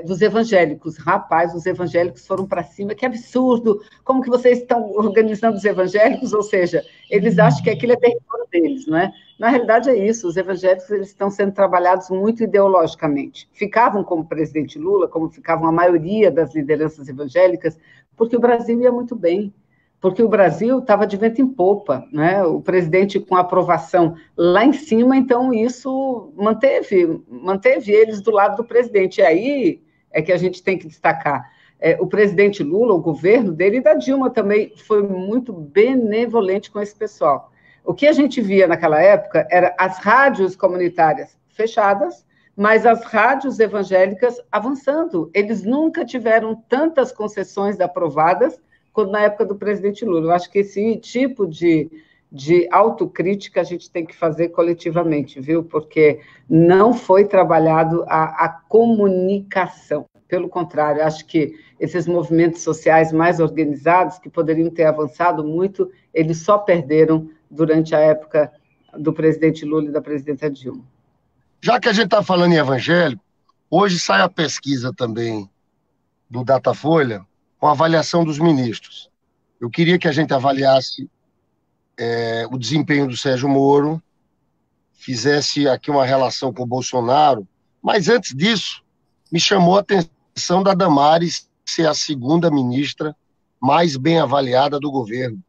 dos evangélicos. Rapaz, os evangélicos foram para cima, que absurdo! Como que vocês estão organizando os evangélicos? Ou seja, eles acham que aquilo é território deles, não é? Na realidade é isso, os evangélicos eles estão sendo trabalhados muito ideologicamente. Ficavam como o presidente Lula, como ficavam a maioria das lideranças evangélicas, porque o Brasil ia muito bem, porque o Brasil estava de vento em popa, né? O presidente com aprovação lá em cima, então isso manteve eles do lado do presidente. E aí é que a gente tem que destacar. O presidente Lula, o governo dele e da Dilma também foi muito benevolente com esse pessoal. O que a gente via naquela época era as rádios comunitárias fechadas, mas as rádios evangélicas avançando. Eles nunca tiveram tantas concessões aprovadas quanto na época do presidente Lula. Eu acho que esse tipo de autocrítica a gente tem que fazer coletivamente, viu? Porque não foi trabalhado a comunicação. Pelo contrário, acho que esses movimentos sociais mais organizados, que poderiam ter avançado muito, eles só perderam durante a época do presidente Lula e da presidenta Dilma. Já que a gente está falando em evangélico, hoje sai a pesquisa também do Datafolha com a avaliação dos ministros. Eu queria que a gente avaliasse o desempenho do Sérgio Moro, fizesse aqui uma relação com o Bolsonaro, mas antes disso, me chamou a atenção da Damares ser a segunda ministra mais bem avaliada do governo,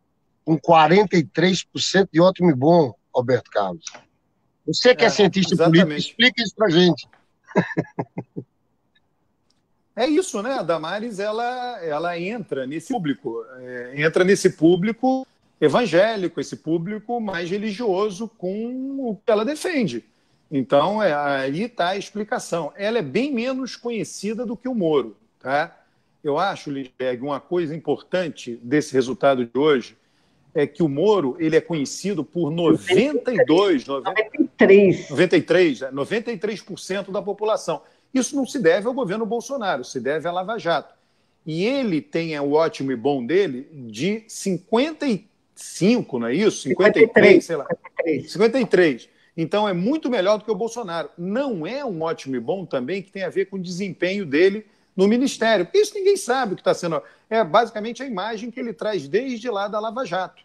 com 43% de ótimo e bom, Alberto Carlos. Você que é cientista político, explica isso para a gente. É isso, né? A Damares ela entra nesse público, evangélico, esse público mais religioso com o que ela defende. Então, aí está a explicação. Ela é bem menos conhecida do que o Moro. Tá? Eu acho, Lindbergh, uma coisa importante desse resultado de hoje é que o Moro ele é conhecido por 93% da população. Isso não se deve ao governo Bolsonaro, se deve à Lava Jato. E ele tem o ótimo e bom dele de 55, não é isso? 53, sei lá. 53. Então é muito melhor do que o Bolsonaro. Não é um ótimo e bom também que tem a ver com o desempenho dele no Ministério. Porque isso ninguém sabe o que está sendo. É basicamente a imagem que ele traz desde lá da Lava Jato.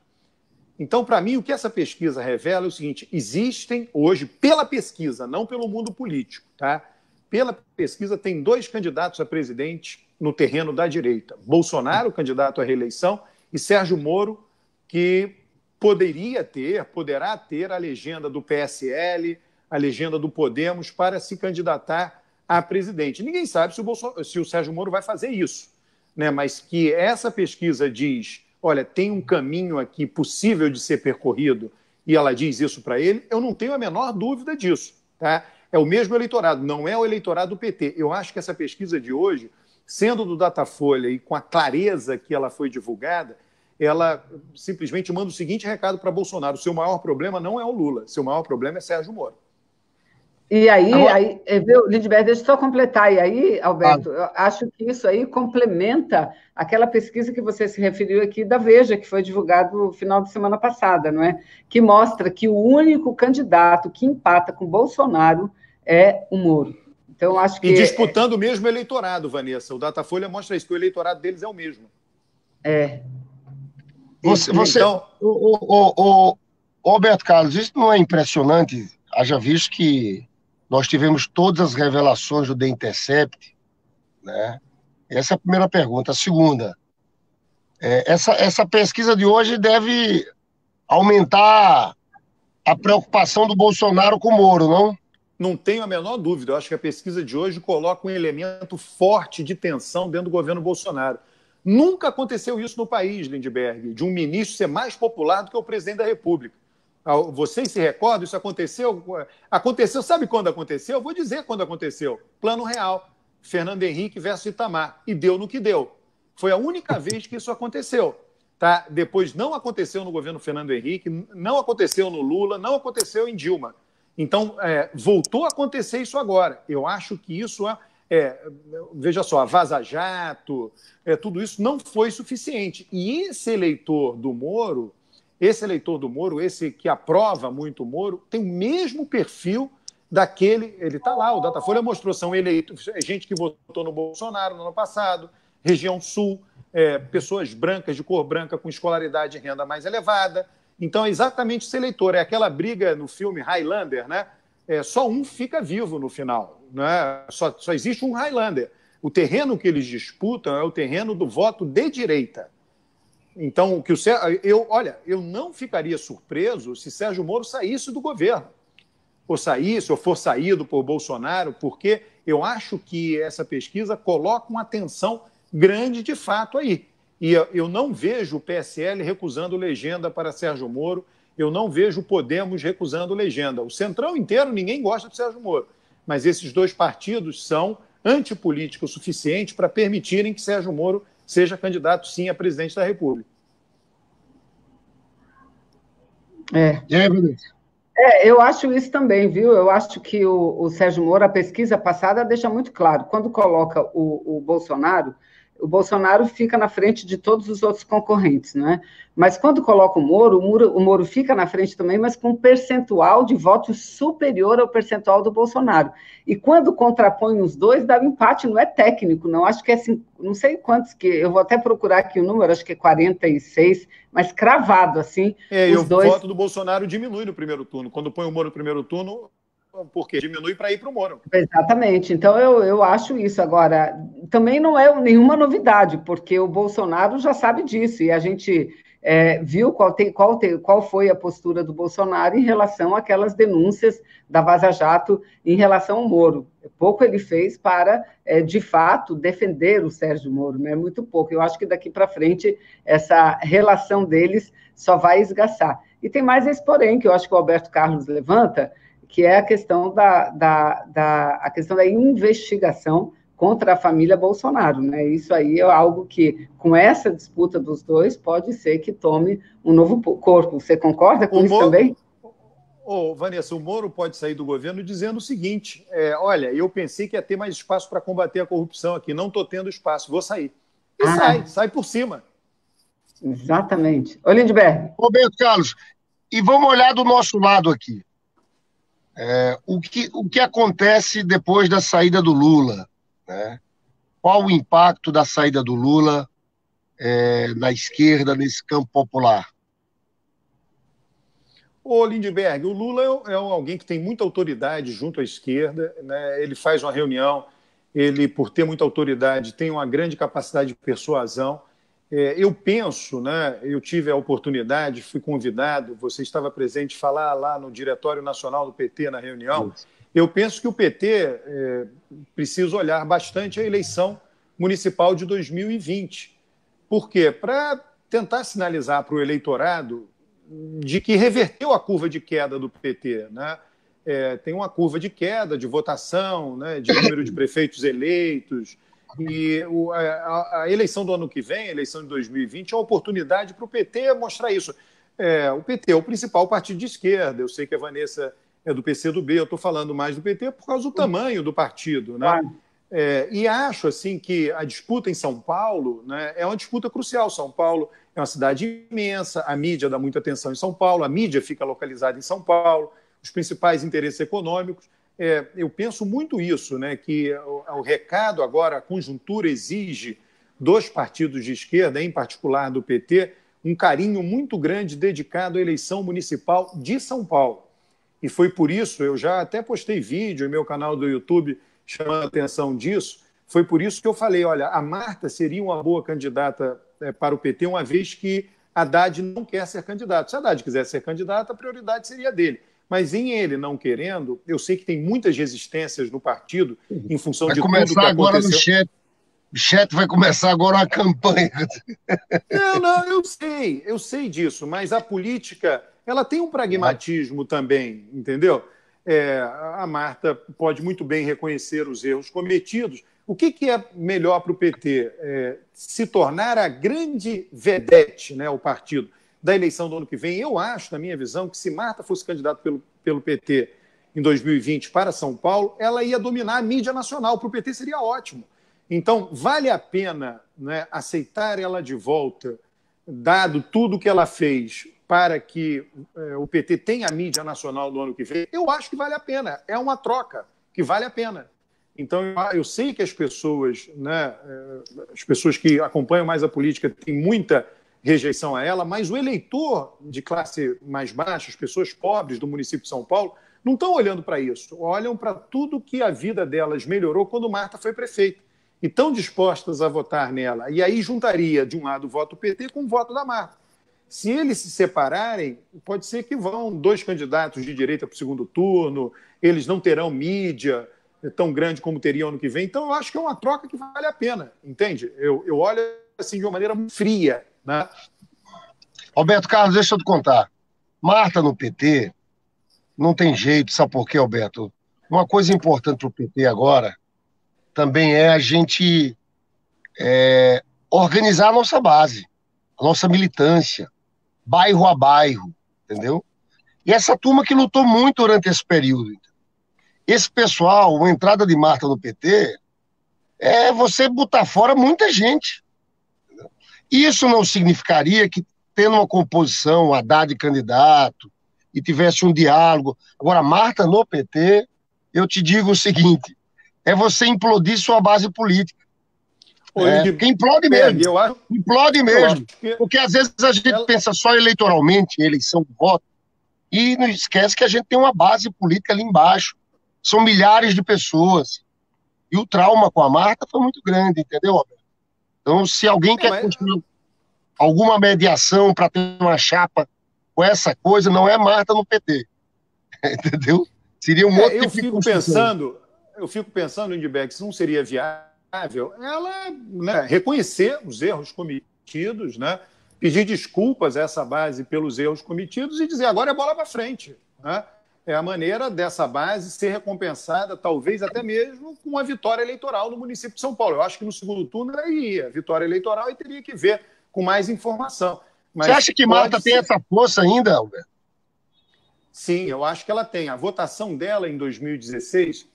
Então, para mim, o que essa pesquisa revela é o seguinte: existem hoje, pela pesquisa, não pelo mundo político, tá? Pela pesquisa, tem 2 candidatos a presidente no terreno da direita. Bolsonaro, candidato à reeleição, e Sérgio Moro, que poderá ter a legenda do PSL, a legenda do Podemos para se candidatar a presidente. Ninguém sabe se o Sérgio Moro vai fazer isso, né? Mas que essa pesquisa diz, olha, tem um caminho aqui possível de ser percorrido, e ela diz isso para ele, eu não tenho a menor dúvida disso, tá? É o mesmo eleitorado, não é o eleitorado do PT. Eu acho que essa pesquisa de hoje, sendo do Datafolha e com a clareza que ela foi divulgada, ela simplesmente manda o seguinte recado para Bolsonaro: o seu maior problema não é o Lula, seu maior problema é Sérgio Moro. E aí, viu, Lindbergh, deixa eu só completar. E aí, Alberto, eu acho que isso aí complementa aquela pesquisa que você se referiu aqui da Veja, que foi divulgada no final de semana passada, não é? Que mostra que o único candidato que empata com Bolsonaro é o Moro. Então, acho que... E disputando o mesmo eleitorado, Vanessa. O Datafolha mostra isso, que o eleitorado deles é o mesmo. Então... o Roberto Carlos, isso não é impressionante? Haja visto que nós tivemos todas as revelações do The Intercept, né? Essa é a primeira pergunta. A segunda, essa pesquisa de hoje deve aumentar a preocupação do Bolsonaro com o Moro, não? Não tenho a menor dúvida. Eu acho que a pesquisa de hoje coloca um elemento forte de tensão dentro do governo Bolsonaro. Nunca aconteceu isso no país, Lindbergh, de um ministro ser mais popular do que o presidente da República. Vocês se recordam? Isso aconteceu? Aconteceu, sabe quando aconteceu? Eu vou dizer quando aconteceu. Plano Real, Fernando Henrique versus Itamar. E deu no que deu. Foi a única vez que isso aconteceu. Tá? Depois não aconteceu no governo Fernando Henrique, não aconteceu no Lula, não aconteceu em Dilma. Então, voltou a acontecer isso agora. Eu acho que isso veja só, a Vaza Jato, tudo isso não foi suficiente. E esse eleitor do Moro, esse que aprova muito o Moro, tem o mesmo perfil daquele... Ele está lá, o Datafolha mostrou, são gente que votou no Bolsonaro no ano passado, região sul, pessoas brancas, de cor branca, com escolaridade e renda mais elevada. Então, é exatamente esse eleitor. É aquela briga no filme Highlander, né? Só um fica vivo no final, né? Só existe um Highlander. O terreno que eles disputam é o terreno do voto de direita. Então, eu não ficaria surpreso se Sérgio Moro saísse do governo, ou for saído por Bolsonaro, porque eu acho que essa pesquisa coloca uma tensão grande de fato aí. E eu não vejo o PSL recusando legenda para Sérgio Moro, eu não vejo o Podemos recusando legenda. O Centrão inteiro, ninguém gosta de Sérgio Moro, mas esses 2 partidos são antipolíticos o suficiente para permitirem que Sérgio Moro seja candidato, sim, a presidente da República. Eu acho isso também, viu? Eu acho que o Sérgio Moro, a pesquisa passada, deixa muito claro. Quando coloca o Bolsonaro fica na frente de todos os outros concorrentes, né? Mas quando coloca o Moro fica na frente também, mas com um percentual de votos superior ao percentual do Bolsonaro. E quando contrapõe os dois, dá um empate, não é técnico, não. Acho que é assim, não sei quantos, eu vou até procurar aqui o número, acho que é 46, mas cravado, assim. O voto do Bolsonaro diminui no primeiro turno. Quando põe o Moro no primeiro turno, por quê? Diminui para ir para o Moro. Exatamente. Então, eu acho isso. Agora, também não é nenhuma novidade, porque o Bolsonaro já sabe disso, e a gente viu qual foi a postura do Bolsonaro em relação àquelas denúncias da Vaza Jato em relação ao Moro. Pouco ele fez para, de fato, defender o Sérgio Moro, né? Muito pouco. Eu acho que daqui para frente essa relação deles só vai esgaçar. E tem mais esse porém, que eu acho que o Alberto Carlos levanta, que é a questão a questão da investigação contra a família Bolsonaro, né? Isso aí é algo que, com essa disputa dos dois, pode ser que tome um novo corpo. Você concorda com isso também? Vanessa, o Moro pode sair do governo dizendo o seguinte, olha, eu pensei que ia ter mais espaço para combater a corrupção aqui, não estou tendo espaço, vou sair. E sai por cima. Exatamente. Ô, Lindbergh. Roberto Carlos, e vamos olhar do nosso lado aqui. O que acontece depois da saída do Lula? Né? Qual o impacto da saída do Lula na esquerda, nesse campo popular? Ô, Lindbergh, o Lula é alguém que tem muita autoridade junto à esquerda, né? Ele faz uma reunião, ele, por ter muita autoridade, tem uma grande capacidade de persuasão. Eu penso, né, eu tive a oportunidade, fui convidado, você estava presente, falar lá no Diretório Nacional do PT na reunião. Eu penso que o PT precisa olhar bastante a eleição municipal de 2020. Por quê? Para tentar sinalizar para o eleitorado de que reverteu a curva de queda do PT, né? Tem uma curva de queda de votação, né, de número de prefeitos eleitos, e a eleição do ano que vem, a eleição de 2020, é uma oportunidade para o PT mostrar isso. O PT é o principal partido de esquerda, eu sei que a Vanessa é do PCdoB, eu estou falando mais do PT por causa do tamanho do partido, né? E acho assim que a disputa em São Paulo, né, é uma disputa crucial. São Paulo é uma cidade imensa, a mídia dá muita atenção em São Paulo, a mídia fica localizada em São Paulo, os principais interesses econômicos. Eu penso muito isso, né, que o recado agora, a conjuntura exige dos partidos de esquerda, em particular do PT, um carinho muito grande dedicado à eleição municipal de São Paulo. E foi por isso, eu já até postei vídeo em meu canal do YouTube chamando a atenção disso, foi por isso que eu falei, olha, a Marta seria uma boa candidata para o PT, uma vez que Haddad não quer ser candidato. Se Haddad quiser ser candidato, a prioridade seria dele. Mas em ele não querendo, eu sei que tem muitas resistências no partido em função de tudo que aconteceu. Vai começar agora no chat. O chat vai começar agora a campanha. Não, eu sei disso, mas a política, ela tem um pragmatismo também, entendeu? A Marta pode muito bem reconhecer os erros cometidos. O que é melhor para o PT? Se tornar a grande vedete, né, o partido, da eleição do ano que vem. Eu acho, na minha visão, que se Marta fosse candidata pelo PT em 2020 para São Paulo, ela ia dominar a mídia nacional. Para o PT seria ótimo. Então, vale a pena, né, aceitar ela de volta, dado tudo que ela fez para que o PT tenha a mídia nacional no ano que vem? Eu acho que vale a pena. É uma troca que vale a pena. Então, eu sei que as pessoas, né, as pessoas que acompanham mais a política têm muita rejeição a ela, mas o eleitor de classe mais baixa, as pessoas pobres do município de São Paulo, não estão olhando para isso. Olham para tudo que a vida delas melhorou quando Marta foi prefeita. E estão dispostas a votar nela. E aí juntaria, de um lado, o voto do PT com o voto da Marta. Se eles se separarem, pode ser que vão 2 candidatos de direita para o segundo turno, eles não terão mídia tão grande como teriam ano que vem. Então, eu acho que é uma troca que vale a pena, entende? Eu olho assim de uma maneira muito fria. Né? Alberto Carlos, deixa eu te contar. Marta no PT não tem jeito, sabe por quê, Alberto? Uma coisa importante para o PT agora também é a gente organizar a nossa base, a nossa militância, bairro a bairro, entendeu? E essa turma que lutou muito durante esse período. Esse pessoal, a entrada de Marta no PT, é você botar fora muita gente. Entendeu? Isso não significaria que, tendo uma composição, Haddad candidato, e tivesse um diálogo. Agora, Marta no PT, eu te digo o seguinte, é você implodir sua base política. Porque implode mesmo. Implode mesmo. Porque às vezes a gente pensa só eleitoralmente, em eleição de voto, e não esquece que a gente tem uma base política ali embaixo. São milhares de pessoas. E o trauma com a Marta foi muito grande, entendeu, Alberto? Então, se alguém quer construir... alguma mediação para ter uma chapa com essa coisa, não é Marta no PT. Entendeu? Seria um outro tipo de construção. Eu fico pensando, Lindbergh, se não seria viável ela, né, reconhecer os erros cometidos, né, pedir desculpas a essa base pelos erros cometidos e dizer agora é bola para frente. Né? É a maneira dessa base ser recompensada, talvez até mesmo com a vitória eleitoral no município de São Paulo. Eu acho que no segundo turno ela iria, vitória eleitoral, e teria que ver com mais informação. Mas você acha que Marta tem essa força ainda, Alberto? Sim, eu acho que ela tem. A votação dela em 2016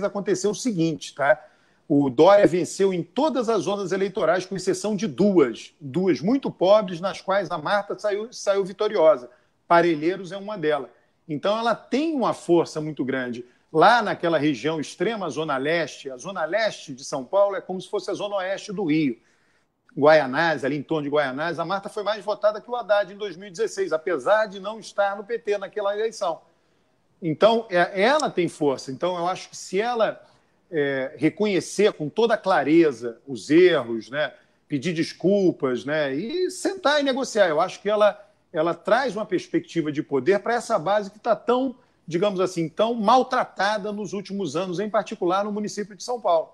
aconteceu o seguinte, tá? O Dória venceu em todas as zonas eleitorais, com exceção de duas muito pobres, nas quais a Marta saiu vitoriosa. Parelheiros é uma delas. Então, ela tem uma força muito grande. Lá naquela região extrema, Zona Leste, a Zona Leste de São Paulo é como se fosse a Zona Oeste do Rio. Guaianazes, ali em torno de Guaianazes, a Marta foi mais votada que o Haddad em 2016, apesar de não estar no PT naquela eleição. Então, ela tem força. Então, eu acho que se ela reconhecer com toda clareza os erros, né, pedir desculpas, né, e sentar e negociar, eu acho que ela traz uma perspectiva de poder para essa base que está tão, digamos assim, tão maltratada nos últimos anos, em particular no município de São Paulo.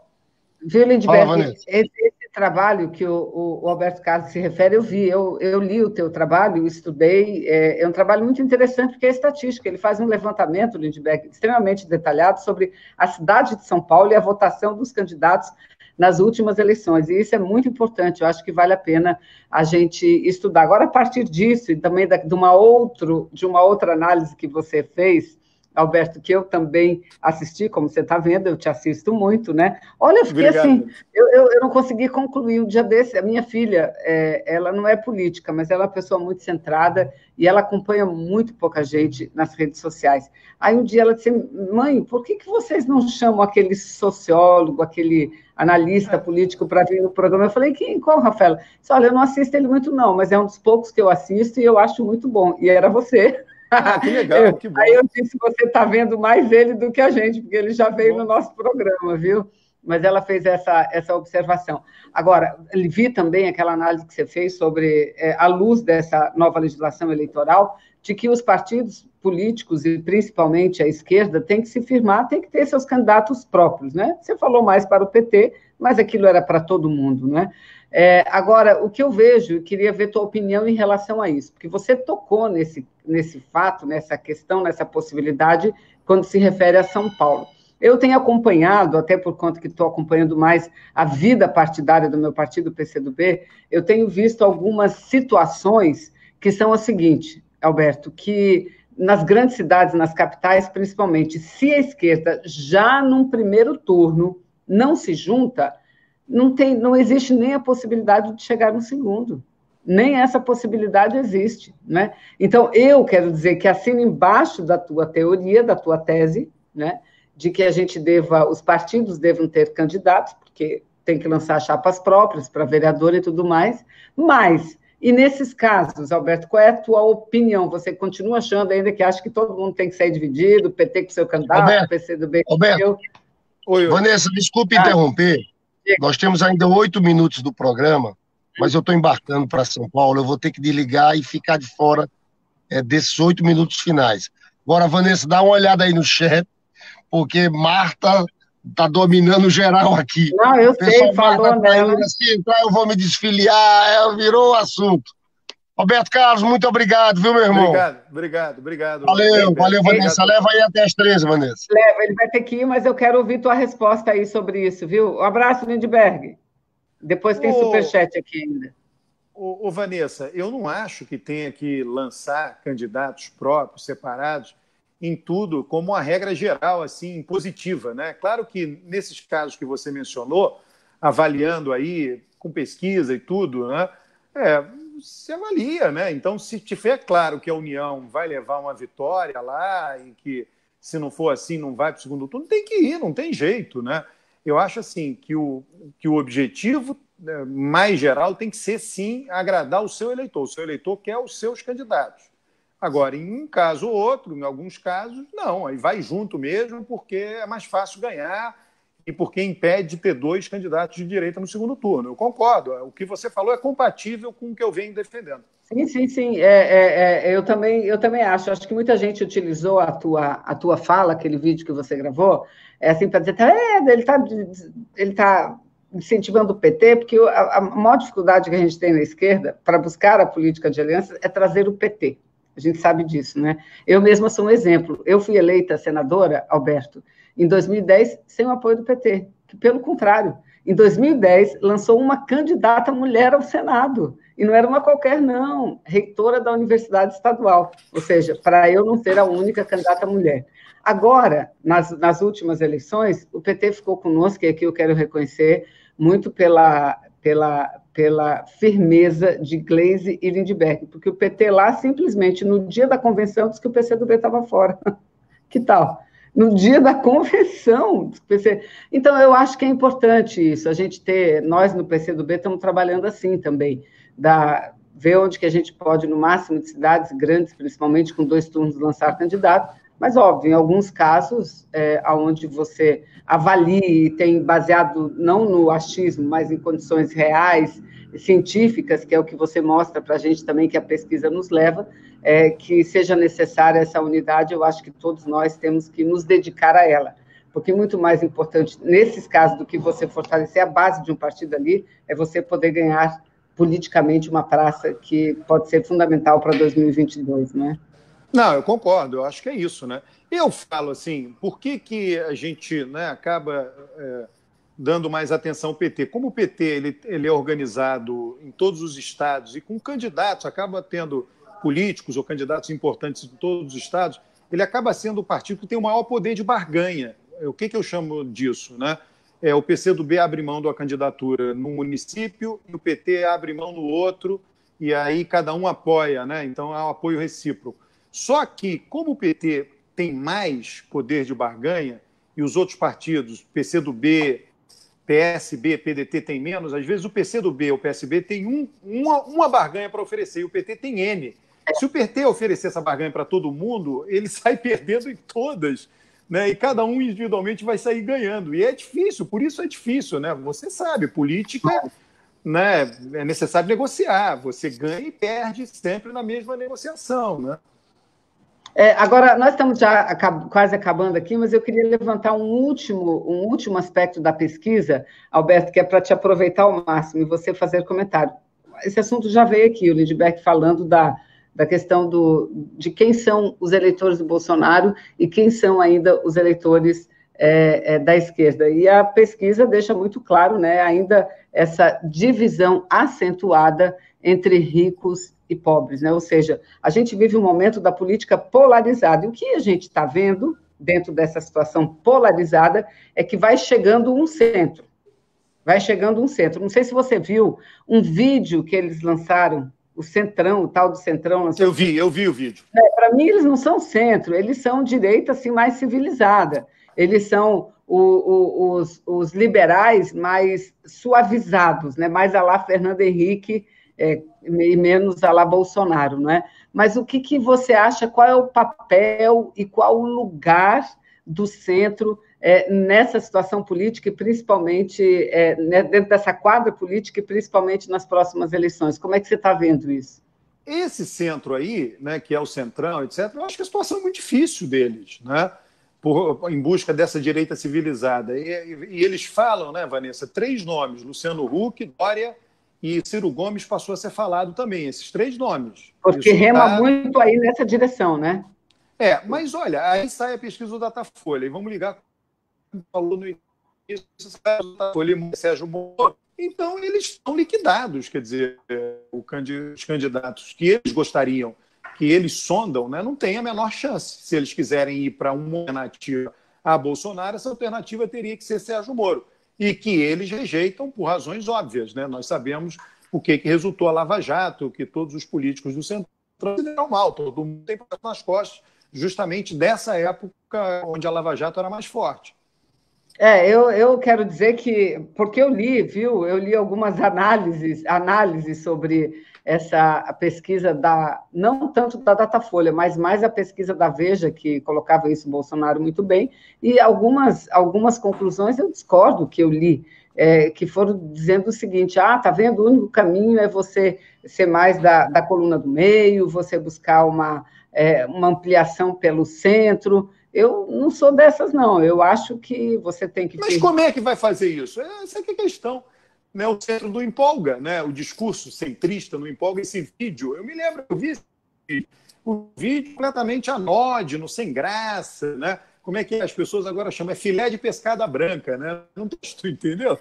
Viu, Lindbergh? Esse trabalho que o Alberto Carlos se refere, eu li o teu trabalho, estudei, é um trabalho muito interessante, porque é estatística, ele faz um levantamento, Lindbergh, extremamente detalhado sobre a cidade de São Paulo e a votação dos candidatos nas últimas eleições, e isso é muito importante, eu acho que vale a pena a gente estudar. Agora, a partir disso, e também de uma outra análise que você fez, Alberto, que eu também assisti, como você está vendo, eu te assisto muito, né? Olha, eu fiquei assim, eu não consegui concluir um dia desse. A minha filha, ela não é política, mas ela é uma pessoa muito centrada e ela acompanha muito pouca gente nas redes sociais. Aí um dia ela disse, mãe, por que vocês não chamam aquele sociólogo, aquele analista político para vir no programa? Eu falei, qual, Rafaela? Disse, olha, eu não assisto ele muito não, mas é um dos poucos que eu assisto e eu acho muito bom. E era você. Ah, que legal, que bom. Aí eu disse, você está vendo mais ele do que a gente, porque ele já veio no nosso programa, viu? Mas ela fez essa observação. Agora, vi também aquela análise que você fez sobre, à luz dessa nova legislação eleitoral, de que os partidos políticos, e principalmente a esquerda, têm que se firmar, têm que ter seus candidatos próprios, né? Você falou mais para o PT, mas aquilo era para todo mundo, né? Agora, o que eu vejo, eu queria ver tua opinião em relação a isso, porque você tocou nesse fato, nessa questão, nessa possibilidade, quando se refere a São Paulo. Eu tenho acompanhado, até por conta que estou acompanhando mais a vida partidária do meu partido, PCdoB, eu tenho visto algumas situações que são a seguinte, Alberto, que nas grandes cidades, nas capitais, principalmente, se a esquerda já num primeiro turno não se junta, não existe nem a possibilidade de chegar no segundo. Nem essa possibilidade existe, né? Então, eu quero dizer que assino embaixo da tua teoria, da tua tese, né, de que os partidos devam ter candidatos, porque tem que lançar chapas próprias para vereador e tudo mais, mas, e nesses casos, Alberto, qual é a tua opinião? Você continua achando ainda que acha que todo mundo tem que sair dividido, PT com seu candidato, Alberto, PCdoB com Alberto, Oi. Vanessa, desculpe interromper, nós temos ainda 8 minutos do programa, mas eu estou embarcando para São Paulo, eu vou ter que desligar e ficar de fora desses 8 minutos finais. Agora, Vanessa, dá uma olhada aí no chat, porque Marta está dominando geral aqui. Não, eu sei, falou nela. Assim, então eu vou me desfiliar, virou o assunto. Roberto Carlos, muito obrigado, viu, meu irmão? Obrigado. Valeu, Vanessa. Leva aí até as 13, Vanessa. Leva, ele vai ter que ir, mas eu quero ouvir tua resposta aí sobre isso, viu? Um abraço, Lindbergh. Depois tem superchat aqui ainda. Vanessa, eu não acho que tenha que lançar candidatos próprios, separados, em tudo, como uma regra geral, assim, positiva, né? Claro que nesses casos que você mencionou, avaliando aí com pesquisa e tudo, né? Se avalia, né? Então, se tiver claro que a União vai levar uma vitória lá e que, se não for assim, não vai para o segundo turno, tem que ir, não tem jeito, né? Eu acho, assim, que o objetivo mais geral tem que ser, sim, agradar o seu eleitor. O seu eleitor quer os seus candidatos. Agora, em um caso ou outro, em alguns casos, não. Aí vai junto mesmo, porque é mais fácil ganhar e porque impede de ter 2 candidatos de direita no segundo turno. Eu concordo. O que você falou é compatível com o que eu venho defendendo. Sim, sim, sim. Eu também acho. Acho que muita gente utilizou a tua fala, aquele vídeo que você gravou, assim, para dizer, ele tá incentivando o PT, porque a maior dificuldade que a gente tem na esquerda para buscar a política de alianças é trazer o PT. A gente sabe disso, né? Eu mesma sou um exemplo. Eu fui eleita senadora, Alberto, em 2010, sem o apoio do PT, que, pelo contrário, em 2010, lançou uma candidata mulher ao Senado. E não era uma qualquer, não, reitora da Universidade Estadual. Ou seja, para eu não ser a única candidata mulher. Agora, nas últimas eleições, o PT ficou conosco, e aqui eu quero reconhecer, muito pela firmeza de Gleisi e Lindbergh, porque o PT lá, simplesmente, no dia da convenção, disse que o PCdoB estava fora. Que tal? No dia da convenção. Então, eu acho que é importante isso, a gente ter, nós no PCdoB estamos trabalhando assim também, ver onde que a gente pode, no máximo de cidades grandes, principalmente com 2 turnos, lançar candidato, mas, óbvio, em alguns casos, onde você avalie e tem baseado não no achismo, mas em condições reais, científicas, que é o que você mostra para a gente também, que a pesquisa nos leva, que seja necessária essa unidade, eu acho que todos nós temos que nos dedicar a ela, porque muito mais importante, nesses casos, do que você fortalecer a base de um partido ali, é você poder ganhar politicamente uma praça que pode ser fundamental para 2022, né? Não, eu concordo, eu acho que é isso, né? Eu falo assim, por que a gente, né, acaba dando mais atenção ao PT? Como o PT ele é organizado em todos os estados e com candidatos, acaba tendo políticos ou candidatos importantes em todos os estados, ele acaba sendo o partido que tem o maior poder de barganha. O que eu chamo disso, né? O PCdoB abre mão da candidatura no município e o PT abre mão no outro, e aí cada um apoia, né? Então há um apoio recíproco. Só que, como o PT tem mais poder de barganha e os outros partidos, PCdoB, PSB, PDT, tem menos, às vezes o PCdoB ou o PSB tem uma barganha para oferecer e o PT tem N. Se o PT oferecer essa barganha para todo mundo, ele sai perdendo em todas, né? E cada um individualmente vai sair ganhando. E é difícil, por isso é difícil, né? Você sabe, política, né, é necessário negociar. Você ganha e perde sempre na mesma negociação, né? Agora, nós estamos já quase acabando aqui, mas eu queria levantar um último aspecto da pesquisa, Alberto, que é para te aproveitar ao máximo e você fazer comentário. Esse assunto já veio aqui, o Lindbergh falando da questão de quem são os eleitores do Bolsonaro e quem são ainda os eleitores da esquerda. E a pesquisa deixa muito claro, né, ainda essa divisão acentuada entre ricos e pobres, né? Ou seja, a gente vive um momento da política polarizada. E o que a gente está vendo dentro dessa situação polarizada é que vai chegando um centro. Vai chegando um centro. Não sei se você viu um vídeo que eles lançaram, o Centrão, o tal do Centrão. Eu vi o vídeo. Para mim, eles não são centro, eles são direita assim, mais civilizada. Eles são os liberais mais suavizados, né? Mais à lá Fernando Henrique, e menos a lá Bolsonaro, não é? Mas o que você acha, qual é o papel e qual o lugar do centro nessa situação política e principalmente dentro dessa quadra política e principalmente nas próximas eleições? Como é que você está vendo isso? Esse centro aí, né, que é o Centrão, etc., eu acho que a situação é muito difícil deles, né? Em busca dessa direita civilizada. E eles falam, né, Vanessa, 3 nomes, Luciano Huck, Dória e Ciro Gomes passou a ser falado também, esses 3 nomes. Porque isso rema muito aí nessa direção, né? Mas olha, aí sai a pesquisa do Datafolha, e vamos ligar com o falou no início, Datafolha e Sérgio Moro. Então, eles estão liquidados, quer dizer, os candidatos que eles gostariam, que eles sondam, né, não tem a menor chance. Se eles quiserem ir para uma alternativa a Bolsonaro, essa alternativa teria que ser Sérgio Moro. E que eles rejeitam por razões óbvias, né? Nós sabemos o que resultou a Lava Jato, que todos os políticos do Centrão deram mal, todo mundo tem nas costas, justamente dessa época onde a Lava Jato era mais forte. Eu quero dizer que, porque eu li, viu? Eu li algumas análises sobre essa pesquisa não tanto da Datafolha, mas mais a pesquisa da Veja, que colocava isso Bolsonaro muito bem, e algumas conclusões eu discordo que eu li, que foram dizendo o seguinte: tá vendo, o único caminho é você ser mais da coluna do meio, você buscar uma ampliação pelo centro. Eu não sou dessas, não. Eu acho que você tem que... Mas como é que vai fazer isso? Essa é a questão. Né? O centro não empolga, né? O discurso centrista não empolga. Esse vídeo, eu me lembro, eu vi esse vídeo. O vídeo completamente anódino, sem graça, né? Como é que as pessoas agora chamam? É filé de pescada branca, né? Não entendeu?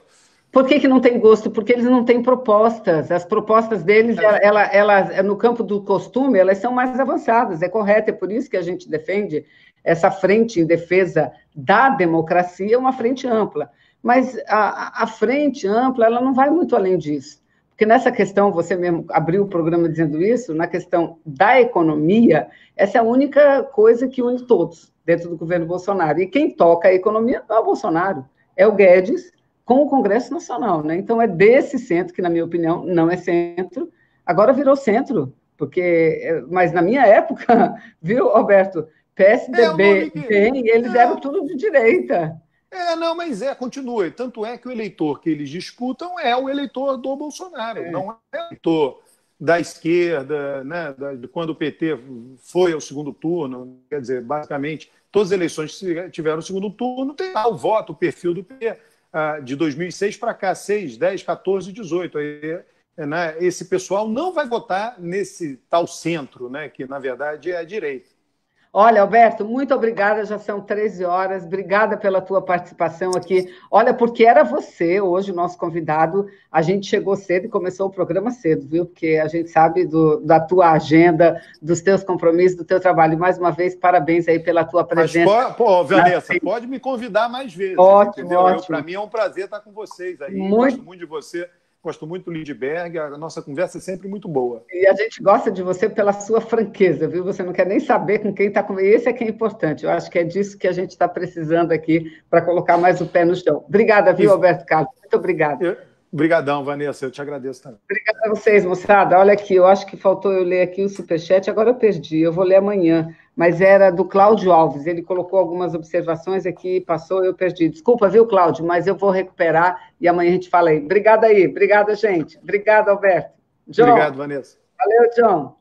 Por que não tem gosto? Porque eles não têm propostas. As propostas deles, elas, no campo do costume, elas são mais avançadas, é correto, é por isso que a gente defende essa frente em defesa da democracia, uma frente ampla. Mas a frente ampla, ela não vai muito além disso. Porque nessa questão, você mesmo abriu o programa dizendo isso, na questão da economia, essa é a única coisa que une todos dentro do governo Bolsonaro. E quem toca a economia não é o Bolsonaro, é o Guedes, com o Congresso Nacional, né? Então, é desse centro, que, na minha opinião, não é centro, agora virou centro, mas na minha época, viu, Alberto, PSDB, DEM, eles eram tudo de direita. Não, mas continua. Tanto é que o eleitor que eles disputam é o eleitor do Bolsonaro, não é o eleitor da esquerda, né? De quando o PT foi ao segundo turno. Quer dizer, basicamente, todas as eleições que tiveram o segundo turno, tem lá o voto, o perfil do PT. De 2006 para cá, 6, 10, 14, 18. Né, esse pessoal não vai votar nesse tal centro, né, que, na verdade, é a direita. Olha, Alberto, muito obrigada, já são 13 horas, obrigada pela tua participação aqui. Olha, porque era você, hoje, o nosso convidado, a gente chegou cedo e começou o programa cedo, viu? Porque a gente sabe da tua agenda, dos teus compromissos, do teu trabalho. Mais uma vez, parabéns aí pela tua presença. Mas, Vanessa, pode me convidar mais vezes. Ótimo, ótimo. Para mim é um prazer estar com vocês aí. Gosto muito de você. Gosto muito do Lindbergh, a nossa conversa é sempre muito boa. E a gente gosta de você pela sua franqueza, viu? Você não quer nem saber com quem está conversando. Esse é que é importante. Eu acho que é disso que a gente está precisando aqui para colocar mais o pé no chão. Obrigada, viu, Alberto Carlos? Muito obrigada. Obrigadão, Vanessa. Eu te agradeço também. Obrigada a vocês, moçada. Olha aqui, eu acho que faltou eu ler aqui o superchat, agora eu perdi. Eu vou ler amanhã. Mas era do Cláudio Alves. Ele colocou algumas observações aqui, passou, eu perdi. Desculpa, viu, Cláudio? Mas eu vou recuperar e amanhã a gente fala aí. Obrigada aí. Obrigada, gente. Obrigada, Alberto. John. Obrigado, Vanessa. Valeu, John.